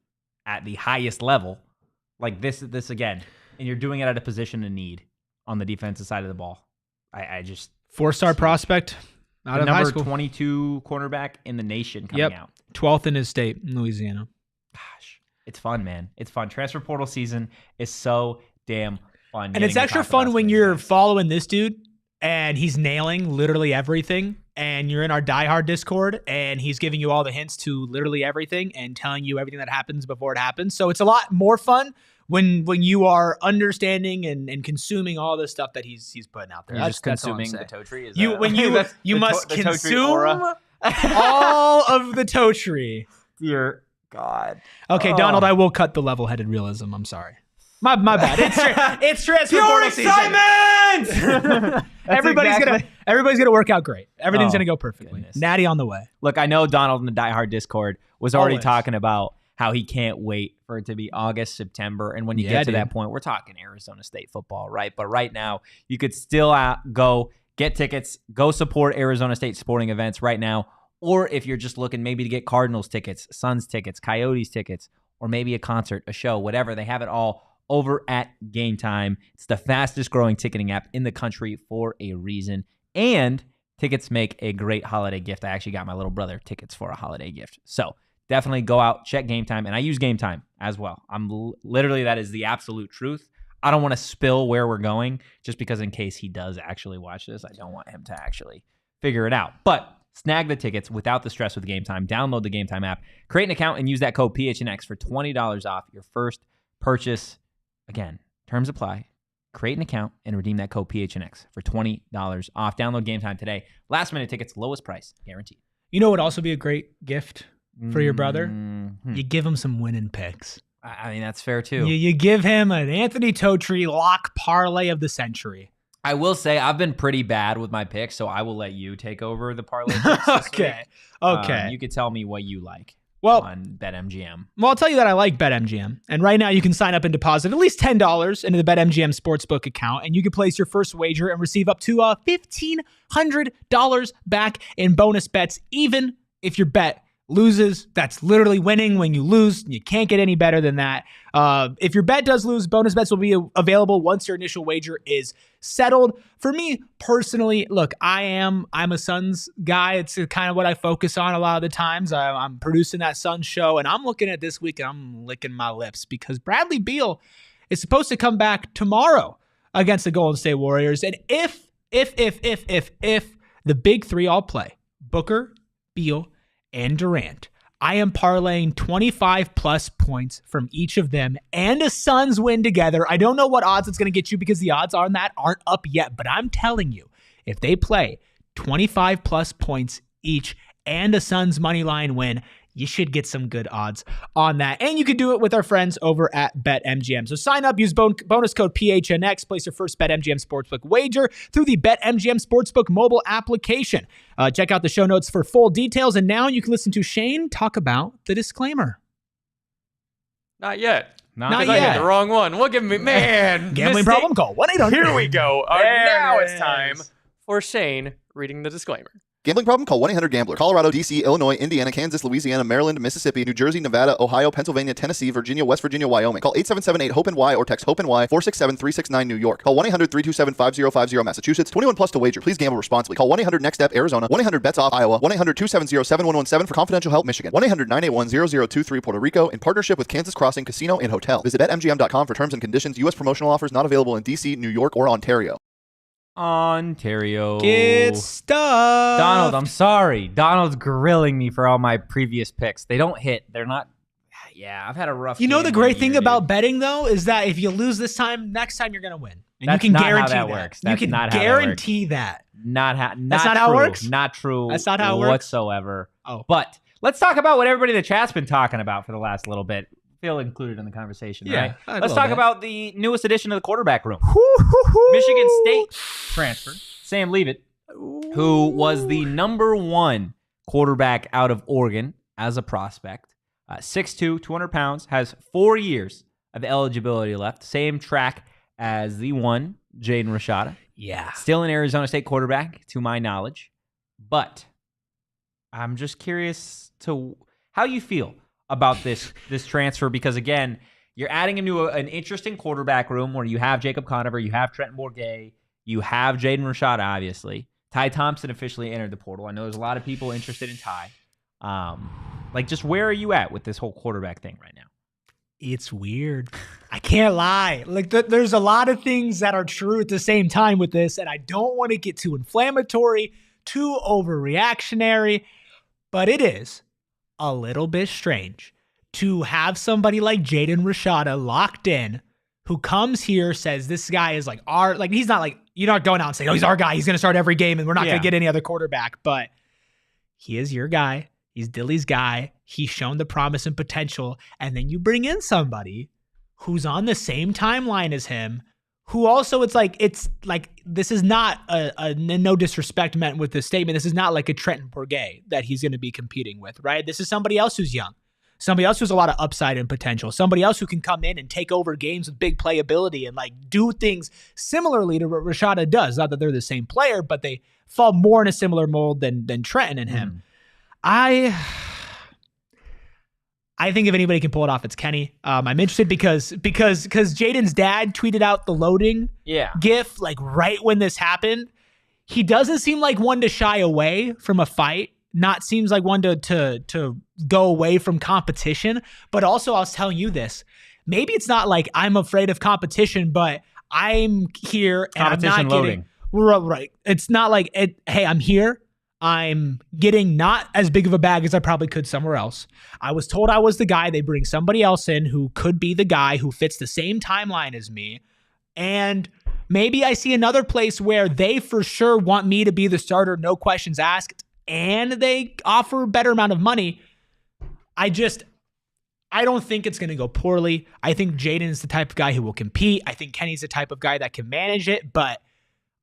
at the highest level. Like this again, and you're doing it at a position of need on the defensive side of the ball. I just 4-star prospect out of high school. Number 22 cornerback in the nation coming out. 12th in his state in Louisiana. Gosh, it's fun, man. It's fun. Transfer portal season is so damn fun. And it's extra fun when you're following this dude and he's nailing literally everything. And you're in our diehard Discord and he's giving you all the hints to literally everything and telling you everything that happens before it happens. So it's a lot more fun when you are understanding and consuming all the stuff that he's putting out there. You're just consuming the Totri. You must consume all of the Totri. Dear God. Okay, Donald, I will cut the level-headed realism. I'm sorry. My bad. It's transfer portal season. Excitement! Everybody's gonna work out great. Everything's gonna go perfectly. Goodness. Natty on the way. Look, I know Donald in the Die Hard Discord was already talking about how he can't wait for it to be August, September, and when you get to that point, we're talking Arizona State football, right? But right now, you could still go get tickets, go support Arizona State sporting events right now, or if you're just looking maybe to get Cardinals tickets, Suns tickets, Coyotes tickets, or maybe a concert, a show, whatever, they have it all over at Game Time. It's the fastest growing ticketing app in the country for a reason. And tickets make a great holiday gift. I actually got my little brother tickets for a holiday gift. So definitely go out, check Game Time. And I use Game Time as well. I'm literally, that is the absolute truth. I don't want to spill where we're going just because in case he does actually watch this, I don't want him to actually figure it out. But snag the tickets without the stress with Game Time. Download the Game Time app, create an account, and use that code PHNX for $20 off your first purchase. Again, terms apply. Create an account and redeem that code PHNX for $20 off. Download Game Time today. Last minute tickets, lowest price, guaranteed. You know what would also be a great gift for your brother? You give him some winning picks. I mean, that's fair too. You give him an Anthony Totri lock parlay of the century. I will say I've been pretty bad with my picks, so I will let you take over the parlay picks this Okay. week. Okay. You could tell me what you like. Well, on BetMGM. Well, I'll tell you that I like BetMGM. And right now you can sign up and deposit at least $10 into the BetMGM Sportsbook account, and you can place your first wager and receive up to $1,500 back in bonus bets, even if your bet loses. That's literally winning when you lose. You can't get any better than that. If your bet does lose, bonus bets will be available once your initial wager is settled. For me personally, look, I'm a Suns guy. It's kind of what I focus on a lot of the times. I'm producing that Suns show, and I'm looking at this week and I'm licking my lips because Bradley Beal is supposed to come back tomorrow against the Golden State Warriors. And if the big three all play, Booker, Beal, and Durant, I am parlaying 25 plus points from each of them and a Suns win together. I don't know what odds it's going to get you because the odds on that aren't up yet, but I'm telling you, if they play 25 plus points each and a Suns money line win, you should get some good odds on that. And you can do it with our friends over at BetMGM. So sign up, use bonus code PHNX, place your first BetMGM Sportsbook wager through the BetMGM Sportsbook mobile application. Check out the show notes for full details. And now you can listen to Shane talk about the disclaimer. Not yet. Not yet. I hit the wrong one. Look at me, man. Gambling problem? Call 1-800. Here we go. Now it's is. time for Shane reading the disclaimer. Gambling problem? Call 1-800-GAMBLER. Colorado, D.C., Illinois, Indiana, Kansas, Louisiana, Maryland, Mississippi, New Jersey, Nevada, Ohio, Pennsylvania, Tennessee, Virginia, West Virginia, Wyoming. Call 877-8-HOPE-NY or text HOPE-NY 467-369 New York. Call 1-800-327-5050 Massachusetts. 21 plus to wager. Please gamble responsibly. Call 1-800-NEXT-STEP Arizona. 1-800-BETS-OFF Iowa. 1-800-270-7117 for confidential help Michigan. 1-800-981-0023 Puerto Rico in partnership with Kansas Crossing Casino and Hotel. Visit BetMGM.com for terms and conditions. U.S. promotional offers not available in D.C., New York, or Ontario. Ontario. Get stuff. Donald, I'm sorry. Donald's grilling me for all my previous picks. They don't hit. They're not. Yeah, I've had a rough. You know, the great thing dude. about betting, though, is that if you lose this time, next time you're going to win. And That's you can not guarantee how that works. That's you can not how guarantee that. Not That's not how it works? Not true. That's not how it works? whatsoever. Oh. But let's talk about what everybody in the chat's been talking about for the last little bit. Feel included in the conversation, right? Let's talk about the newest addition to the quarterback room. Michigan State transfer, Sam Leavitt, who was the #1 quarterback out of Oregon as a prospect. 6'2", 200 pounds, has 4 years of eligibility left. Same track as the one, Jaden Rashada. Yeah. Still an Arizona State quarterback, to my knowledge. But I'm just curious to how you feel about this transfer, because, again, you're adding him to an interesting quarterback room where you have Jacob Conover, you have Trenton Bourguet, you have Jaden Rashada, obviously. Ty Thompson officially entered the portal. I know there's a lot of people interested in Ty. Just where are you at with this whole quarterback thing right now? It's weird. I can't lie. There's a lot of things that are true at the same time with this, and I don't want to get too inflammatory, too overreactionary, but it is a little bit strange to have somebody like Jaden Rashada locked in, who comes here, says this guy is he's not like, you're not going out and saying, oh, he's our guy, he's going to start every game and we're not going to get any other quarterback, but he is your guy. He's Dilly's guy. He's shown the promise and potential. And then you bring in somebody who's on the same timeline as him, who also it's like this is not a no disrespect meant with this statement. This is not like a Trenton Bourguet that he's going to be competing with, right? This is somebody else who's young, somebody else who's a lot of upside and potential, somebody else who can come in and take over games with big playability and do things similarly to what Rashada does. Not that they're the same player, but they fall more in a similar mold than Trenton and him. I think if anybody can pull it off, it's Kenny. I'm interested because Jaden's dad tweeted out the loading gif right when this happened. He doesn't seem like one to shy away from a fight. Not seems like one to go away from competition. But also, I was telling you this. Maybe it's not like I'm afraid of competition, but I'm here and competition I'm not loading. Right. It's not like hey, I'm here. I'm getting not as big of a bag as I probably could somewhere else. I was told I was the guy. They bring somebody else in who could be the guy who fits the same timeline as me. And maybe I see another place where they for sure want me to be the starter, no questions asked, and they offer a better amount of money. I don't think it's going to go poorly. I think Jaden's the type of guy who will compete. I think Kenny's the type of guy that can manage it, but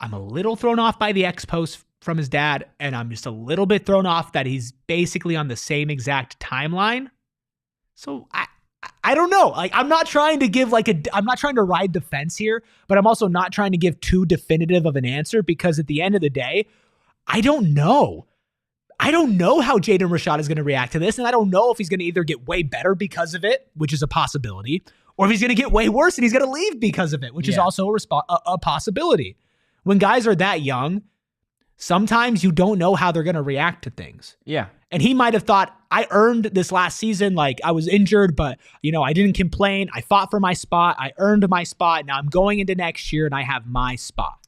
I'm a little thrown off by the X-Post from his dad, and I'm just a little bit thrown off that he's basically on the same exact timeline. So I don't know. I'm not trying to I'm not trying to ride the fence here, but I'm also not trying to give too definitive of an answer, because at the end of the day, I don't know. I don't know how Jaden Rashada is going to react to this, and I don't know if he's going to either get way better because of it, which is a possibility, or if he's going to get way worse and he's going to leave because of it, which is also a possibility. When guys are that young, sometimes you don't know how they're going to react to things. Yeah. And he might have thought, I earned this last season. I was injured, but I didn't complain. I fought for my spot. I earned my spot. Now I'm going into next year and I have my spot.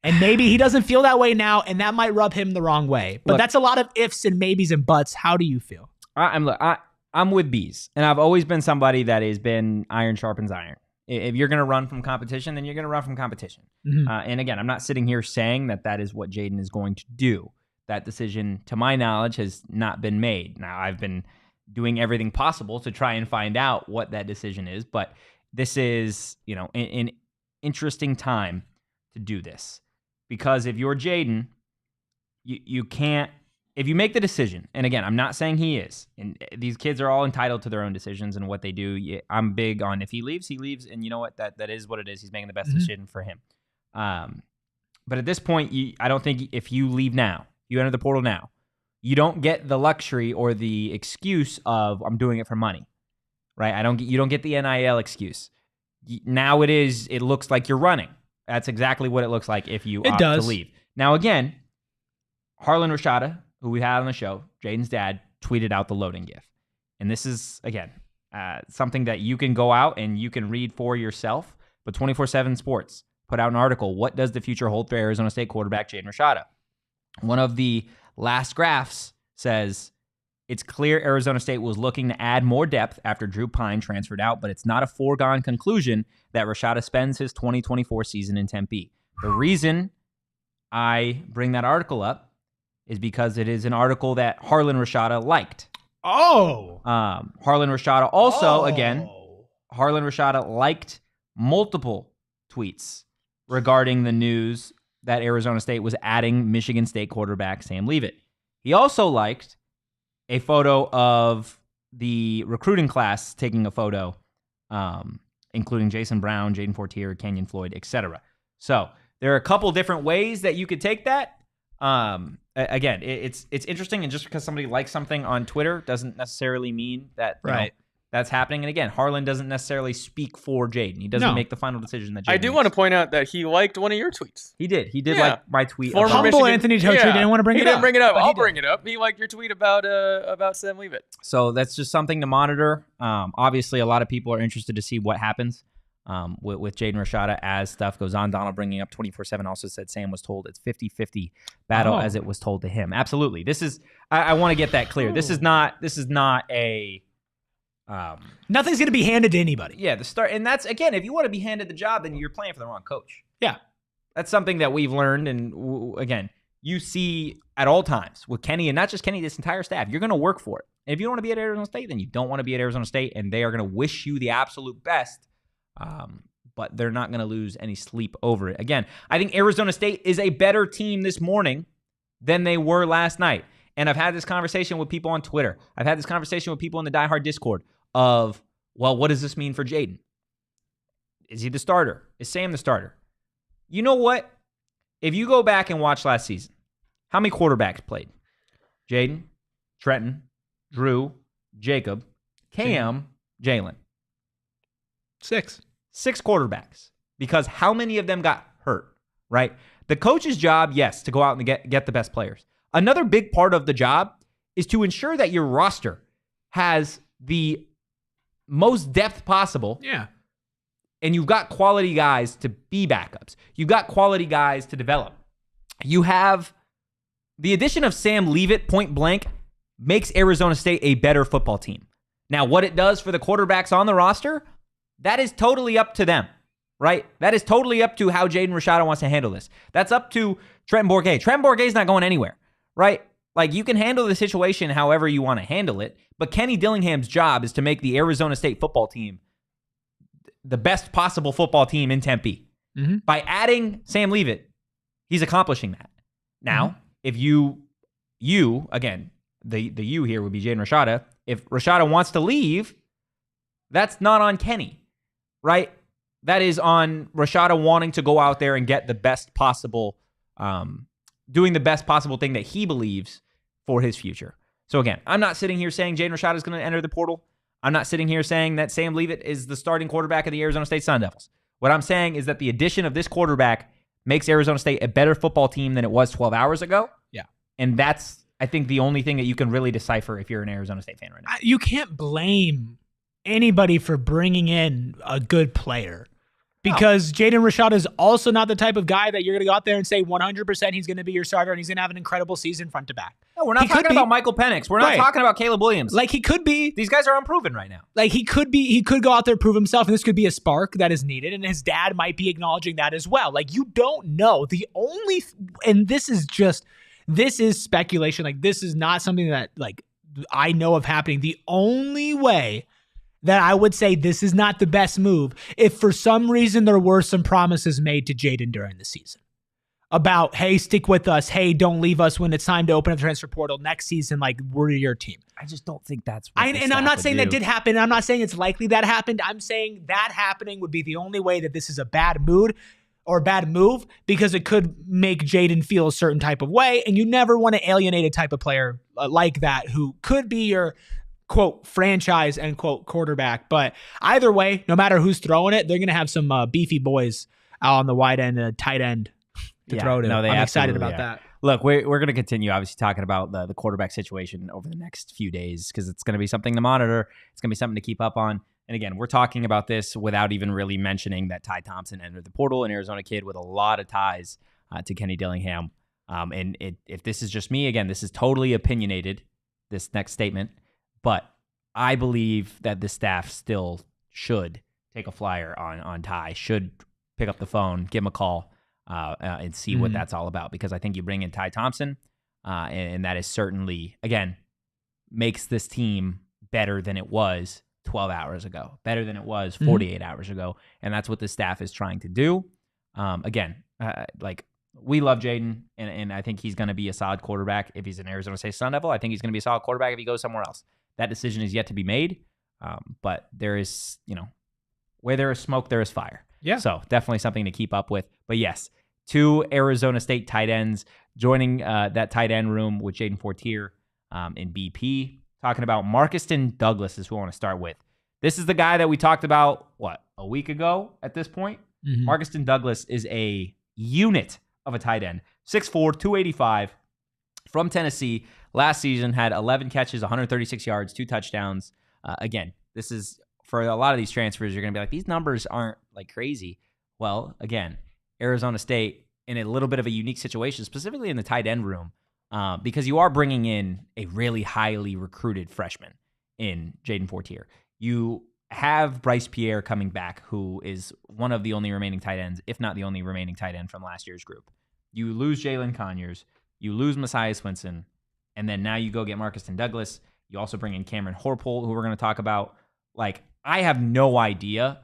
And maybe he doesn't feel that way now, and that might rub him the wrong way. But that's a lot of ifs and maybes and buts. How do you feel? I'm with Bees, and I've always been somebody that has been iron sharpens iron. If you're going to run from competition, then you're going to run from competition. Mm-hmm. And again, I'm not sitting here saying that is what Jaden is going to do. that decision, to my knowledge, has not been made. Now, I've been doing everything possible to try and find out what that decision is, but this is, an interesting time to do this. Because if you're Jaden, you can't, if you make the decision, and again, I'm not saying he is, and these kids are all entitled to their own decisions and what they do. I'm big on if he leaves, and you know what, that is what it is. He's making the best decision for him. But at this point, I don't think if you leave now, you enter the portal now, you don't get the luxury or the excuse of I'm doing it for money, right? You don't get the NIL excuse. Now it looks like you're running. That's exactly what it looks like if you opt to leave. Now, again, Harlan Rashada, who we had on the show, Jaden's dad, tweeted out the loading GIF. And this is, again, something that you can go out and you can read for yourself. But 24/7 Sports put out an article, What Does the Future Hold for Arizona State quarterback Jaden Rashada? One of the last graphs says, it's clear Arizona State was looking to add more depth after Drew Pine transferred out, but it's not a foregone conclusion that Rashada spends his 2024 season in Tempe. The reason I bring that article up is because it is an article that Harlan Rashada liked. Oh. Harlan Rashada also, Harlan Rashada liked multiple tweets regarding the news that Arizona State was adding Michigan State quarterback Sam Leavitt. He also liked a photo of the recruiting class taking a photo, including Jason Brown, Jaden Fortier, Kenyon Floyd, etc. So there are a couple different ways that you could take that. Again, it's interesting, and just because somebody likes something on Twitter doesn't necessarily mean that that's happening. And again, Harlan doesn't necessarily speak for Jaden. He doesn't make the final decision that Jaden I do want to point out that he liked one of your tweets. He did like my tweet. Humble Anthony Totri didn't want to bring it up. He didn't bring it up. I'll bring it up. He liked your tweet about Sam Leavitt. So that's just something to monitor. Obviously, a lot of people are interested to see what happens with Jaden Rashada as stuff goes on. Donald bringing up 24/7 also said Sam was told it's 50-50 battle as it was told to him. Absolutely. This is I want to get that clear. This is not a nothing's going to be handed to anybody. Yeah, the start, and that's, again, if you want to be handed the job, then you're playing for the wrong coach. Yeah. That's something that we've learned, and again, you see at all times with Kenny, and not just Kenny, this entire staff, you're going to work for it. And if you don't want to be at Arizona State, then you don't want to be at Arizona State, and they are going to wish you the absolute best, but they're not going to lose any sleep over it. Again, I think Arizona State is a better team this morning than they were last night. And I've had this conversation with people on Twitter. I've had this conversation with people in the Die Hard Discord of, well, what does this mean for Jaden? Is he the starter? Is Sam the starter? You know what? If you go back and watch last season, how many quarterbacks played? Jaden, Trenton, Drew, Jacob, Cam, Jalen. 6 quarterbacks. Because how many of them got hurt, right? The coach's job, yes, to go out and get the best players. Another big part of the job is to ensure that your roster has the most depth possible. Yeah. And you've got quality guys to be backups. You've got quality guys to develop. You have the addition of Sam Leavitt, point blank, makes Arizona State a better football team. Now, what it does for the quarterbacks on the roster, that is totally up to them, right? That is totally up to how Jaden Rashada wants to handle this. That's up to Trenton Bourguet. Trenton Bourguet's not going anywhere, right? Like, you can handle the situation however you want to handle it, but Kenny Dillingham's job is to make the Arizona State football team the best possible football team in Tempe. Mm-hmm. By adding Sam Leavitt, he's accomplishing that. Now, if you again, the you here would be Jaden Rashada. If Rashada wants to leave, that's not on Kenny, right? That is on Rashada wanting to go out there and get the best possible, doing the best possible thing that he believes for his future. So again, I'm not sitting here saying Jaden Rashada is going to enter the portal. I'm not sitting here saying that Sam Leavitt is the starting quarterback of the Arizona State Sun Devils. What I'm saying is that the addition of this quarterback makes Arizona State a better football team than it was 12 hours ago. Yeah. And that's, I think, the only thing that you can really decipher if you're an Arizona State fan right now. You can't blame anybody for bringing in a good player. Because Jaden Rashada is also not the type of guy that you're going to go out there and say 100% he's going to be your starter and he's going to have an incredible season front to back. No, we're not talking about Michael Penix. We're not talking about Caleb Williams. Like, he could be. These guys are unproven right now. Like, he could go out there, prove himself, and this could be a spark that is needed, and his dad might be acknowledging that as well. Like, you don't know. And this is just, this is speculation. Like, this is not something that, like, I know of happening. The only way that I would say this is not the best move, if for some reason there were some promises made to Jaden during the season about, hey, stick with us. Hey, don't leave us when it's time to open up the transfer portal next season. Like, we're your team. I just don't think that's what and I'm not saying that did happen. I'm not saying it's likely that happened. I'm saying that happening would be the only way that this is a bad mood or a bad move, because it could make Jaden feel a certain type of way. And you never want to alienate a type of player like that who could be your, quote, franchise, end quote, quarterback. But either way, no matter who's throwing it, they're going to have some beefy boys out on the wide end, tight end to throw to. I'm excited about that. Look, we're going to continue, obviously, talking about the quarterback situation over the next few days, because it's going to be something to monitor. It's going to be something to keep up on. And again, we're talking about this without even really mentioning that Ty Thompson entered the portal, an Arizona kid with a lot of ties to Kenny Dillingham. And if this is just me, again, this is totally opinionated, this next statement. But I believe that the staff still should take a flyer on Ty, should pick up the phone, give him a call, and see what that's all about. Because I think you bring in Ty Thompson, and that is certainly, again, makes this team better than it was 12 hours ago, better than it was 48 hours ago. And that's what the staff is trying to do. Again, like, we love Jaden, and I think he's going to be a solid quarterback if he's an Arizona State Sun Devil. I think he's going to be a solid quarterback if he goes somewhere else. That decision is yet to be made. But there is, where there is smoke, there is fire. Yeah. So definitely something to keep up with. But yes, 2 Arizona State tight ends joining that tight end room with Jaden Fortier in BP. Talking about Markeston Douglas is who I want to start with. This is the guy that we talked about, a week ago at this point? Markeston Douglas is a unit of a tight end. 6'4", 285, from Tennessee. Last season had 11 catches, 136 yards, 2 touchdowns. Again, this is, for a lot of these transfers, you're going to be like, these numbers aren't like crazy. Well, again, Arizona State in a little bit of a unique situation, specifically in the tight end room, because you are bringing in a really highly recruited freshman in Jaden Fortier. You have Bryce Pierre coming back, who is one of the only remaining tight ends, if not the only remaining tight end from last year's group. You lose Jalen Conyers. You lose Messiah Swinson. And then now you go get Markeston Douglas. You also bring in Cameron Horpole, who we're going to talk about. Like, I have no idea,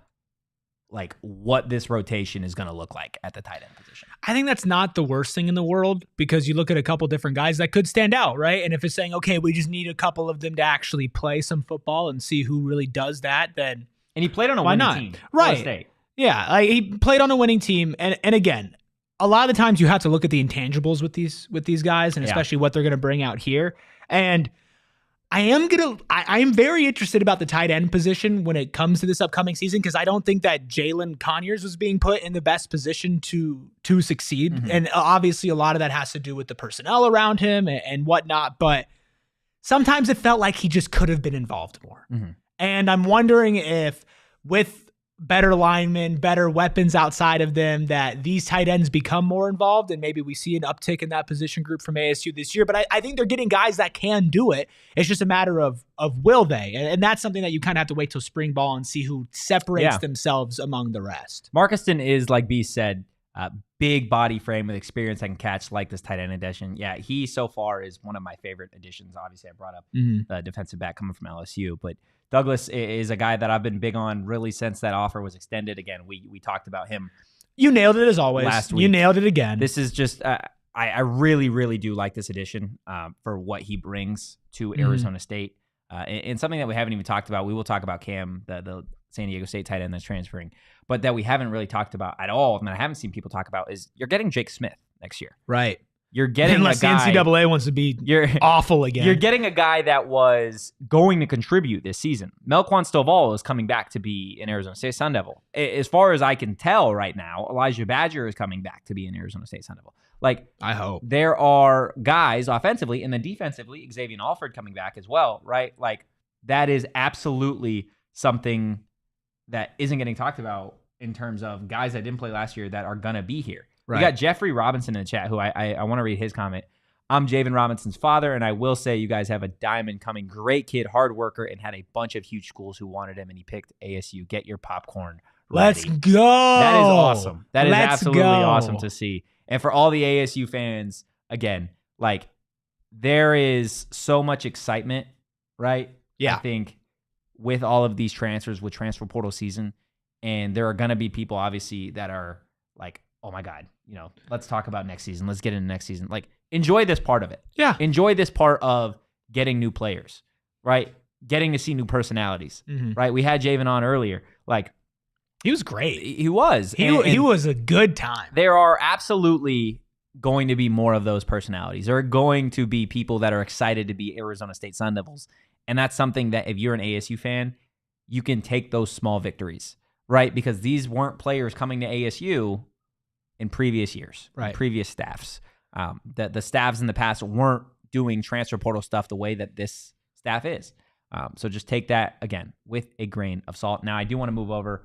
like, what this rotation is going to look like at the tight end position. I think that's not the worst thing in the world, because you look at a couple different guys that could stand out, right? And if it's saying, okay, we just need a couple of them to actually play some football and see who really does that, then and he played on a winning team, right? State. Yeah, like, he played on a winning team, and again, a lot of the times you have to look at the intangibles with these guys, and especially what they're going to bring out here. And I am very interested about the tight end position when it comes to this upcoming season, because I don't think that Jalen Conyers was being put in the best position to succeed. And obviously a lot of that has to do with the personnel around him and whatnot, but sometimes it felt like he just could have been involved more. And I'm wondering if, with better linemen, better weapons outside of them, that these tight ends become more involved, and maybe we see an uptick in that position group from ASU this year. But I think they're getting guys that can do it. It's just a matter of will they? And that's something that you kind of have to wait till spring ball and see who separates themselves among the rest. Markeston is, like B said, big body frame with experience that can catch, like this tight end addition. Yeah, he so far is one of my favorite additions. Obviously, I brought up the defensive back coming from LSU, but Douglas is a guy that I've been big on really since that offer was extended. Again, we talked about him. You nailed it as always. Last week. You nailed it again. This is just, I really, really do like this addition for what he brings to Arizona State. And something that we haven't even talked about, we will talk about Cam, the San Diego State tight end that's transferring, but that we haven't really talked about at all, and I haven't seen people talk about, is you're getting Jake Smith next year. Right. You're getting unless a guy, the NCAA wants to be awful again. You're getting a guy that was going to contribute this season. Melquan Stovall is coming back to be an Arizona State Sun Devil. As far as I can tell right now, Elijah Badger is coming back to be an Arizona State Sun Devil. Like, I hope. There are guys offensively, and then defensively, Xavier Alford coming back as well, right? Like, that is absolutely something that isn't getting talked about in terms of guys that didn't play last year that are going to be here. Right. We got Jeffrey Robinson in the chat, who I want to read his comment. I'm Javan Robinson's father, and I will say you guys have a diamond coming. Great kid, hard worker, and had a bunch of huge schools who wanted him, and he picked ASU. Get your popcorn ready. Let's go. That is awesome. That is absolutely awesome to see. And for all the ASU fans, again, like there is so much excitement, right? Yeah. I think with all of these transfers, with transfer portal season, and there are going to be people obviously that are like, oh my God, let's talk about next season. Let's get into next season. Like, enjoy this part of it. Yeah. Enjoy this part of getting new players, right? Getting to see new personalities, right? We had Javan on earlier. Like, he was great. He was. He was a good time. There are absolutely going to be more of those personalities. There are going to be people that are excited to be Arizona State Sun Devils. And that's something that if you're an ASU fan, you can take those small victories, right? Because these weren't players coming to ASU in previous years, right? Previous staffs. The staffs in the past weren't doing transfer portal stuff the way that this staff is. So just take that, again, with a grain of salt. Now, I do want to move over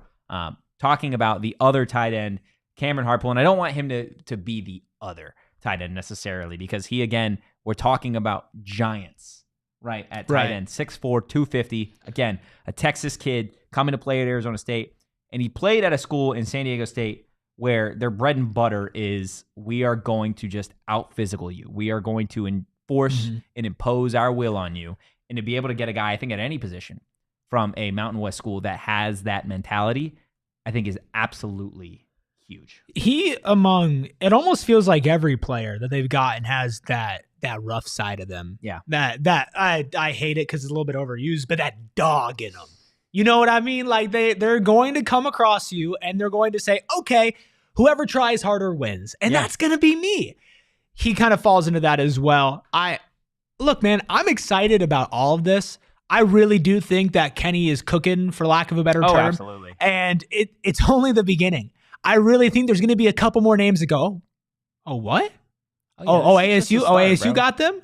talking about the other tight end, Cameron Harpole. And I don't want him to be the other tight end necessarily because he, again, we're talking about giants, right, at tight end. 6'4", 250. Again, a Texas kid coming to play at Arizona State. And he played at a school in San Diego State where their bread and butter is we are going to just out-physical you. We are going to enforce and impose our will on you. And to be able to get a guy, I think, at any position from a Mountain West school that has that mentality, I think is absolutely huge. It almost feels like every player that they've gotten has that rough side of them. Yeah. That I hate it because it's a little bit overused, but that dog in them. You know what I mean? Like they're going to come across you and they're going to say, okay, whoever tries harder wins. And that's going to be me. He kind of falls into that as well. Look, man, I'm excited about all of this. I really do think that Kenny is cooking, for lack of a better term. Absolutely. And it's only the beginning. I really think there's going to be a couple more names that go, oh, what? ASU? ASU got them?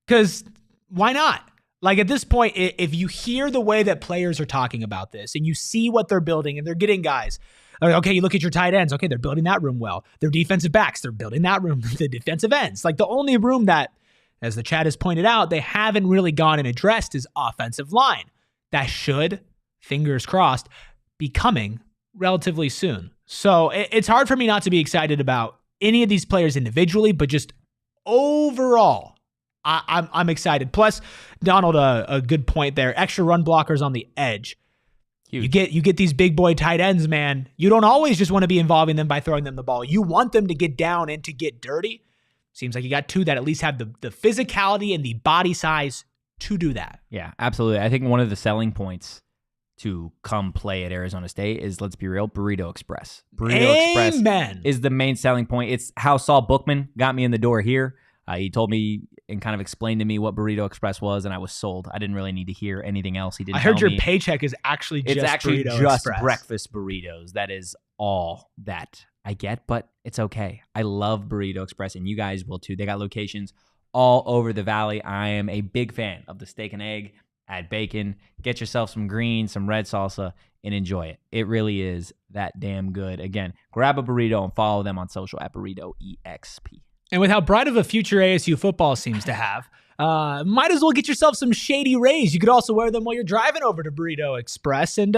Because why not? Like at this point, if you hear the way that players are talking about this and you see what they're building and they're getting guys, okay, you look at your tight ends. Okay, they're building that room well. Their defensive backs, they're building that room. The defensive ends. Like the only room that, as the chat has pointed out, they haven't really gone and addressed is offensive line. That should, fingers crossed, be coming relatively soon. So it's hard for me not to be excited about any of these players individually, but just overall, I'm excited. Plus, Donald, a good point there. Extra run blockers on the edge. Huge. You get these big boy tight ends, man. You don't always just want to be involving them by throwing them the ball. You want them to get down and to get dirty. Seems like you got two that at least have the physicality and the body size to do that. Yeah, absolutely. I think one of the selling points to come play at Arizona State is, let's be real, Burrito Express. Express is the main selling point. It's how Saul Bookman got me in the door here. He told me and kind of explained to me what Burrito Express was, and I was sold. I didn't really need to hear anything else. He didn't. I heard tell your paycheck is actually just Burrito just Express. Breakfast burritos. That is all that I get, but it's okay. I love Burrito Express, and you guys will too. They got locations all over the valley. I am a big fan of the steak and egg. Add bacon, get yourself some green, some red salsa, and enjoy it. It really is that damn good. Again, grab a burrito and follow them on social at BurritoEXP. And with how bright of a future ASU football seems to have, might as well get yourself some Shady Rays. You could also wear them while you're driving over to Burrito Express. And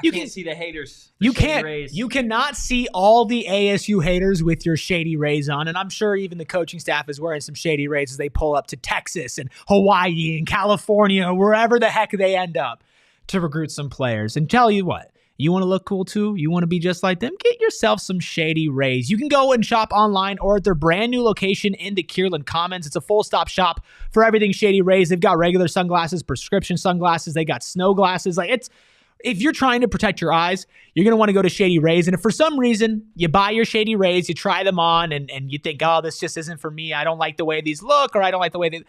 you can't see the haters. You cannot see all the ASU haters with your Shady Rays on. And I'm sure even the coaching staff is wearing some Shady Rays as they pull up to Texas and Hawaii and California, wherever the heck they end up to recruit some players. And tell you what, you want to look cool too? You want to be just like them? Get yourself some Shady Rays. You can go and shop online or at their brand new location in the Kierland Commons. It's a full-stop shop for everything Shady Rays. They've got regular sunglasses, prescription sunglasses. They got snow glasses. If you're trying to protect your eyes, you're going to want to go to Shady Rays. And if for some reason you buy your Shady Rays, you try them on and you think, oh, this just isn't for me. I don't like the way these look, or I don't like the way they...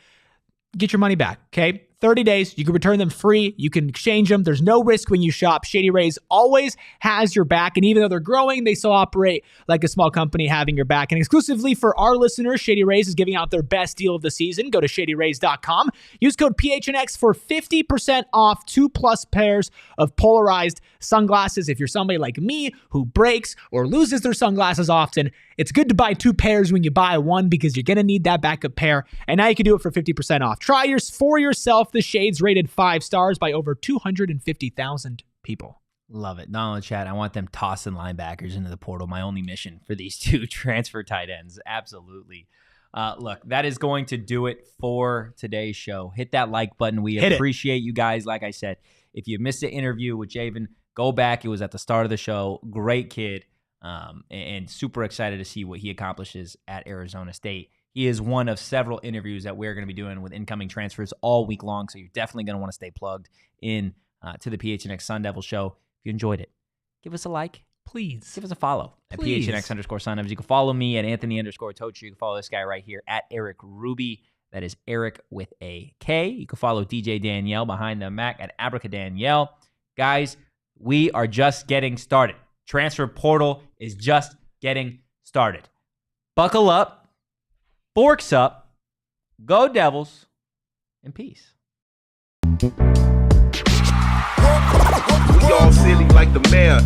Get your money back, okay? 30 days. You can return them free. You can exchange them. There's no risk when you shop. Shady Rays always has your back. And even though they're growing, they still operate like a small company having your back. And exclusively for our listeners, Shady Rays is giving out their best deal of the season. Go to shadyrays.com. Use code PHNX for 50% off 2+ pairs of polarized sunglasses. If you're somebody like me who breaks or loses their sunglasses often, it's good to buy 2 pairs when you buy one because you're going to need that backup pair. And now you can do it for 50% off. Try yours for yourself. The shades rated 5 stars by over 250,000 people. Love it. Not on the chat. I want them tossing linebackers into the portal. My only mission for these 2 transfer tight ends. Absolutely Look, that is going to do it for today's show. Hit that like button. We appreciate you guys. Like I said, if you missed the interview with Javan, go back. It was at the start of the show. Great kid, and super excited to see what he accomplishes at Arizona State. He is one of several interviews that we're going to be doing with incoming transfers all week long, so you're definitely going to want to stay plugged in to the PHNX Sun Devils show. If you enjoyed it, give us a like. Please. Give us a follow at PHNX_Sun Devils. You can follow me at Anthony_Totri. You can follow this guy right here at Erik Ruby. That is Erik with a K. You can follow DJ Danielle behind the Mac at Abracadanielle. Guys, we are just getting started. Transfer portal is just getting started. Buckle up, forks up, go Devils, and peace. We all silly like the mayor.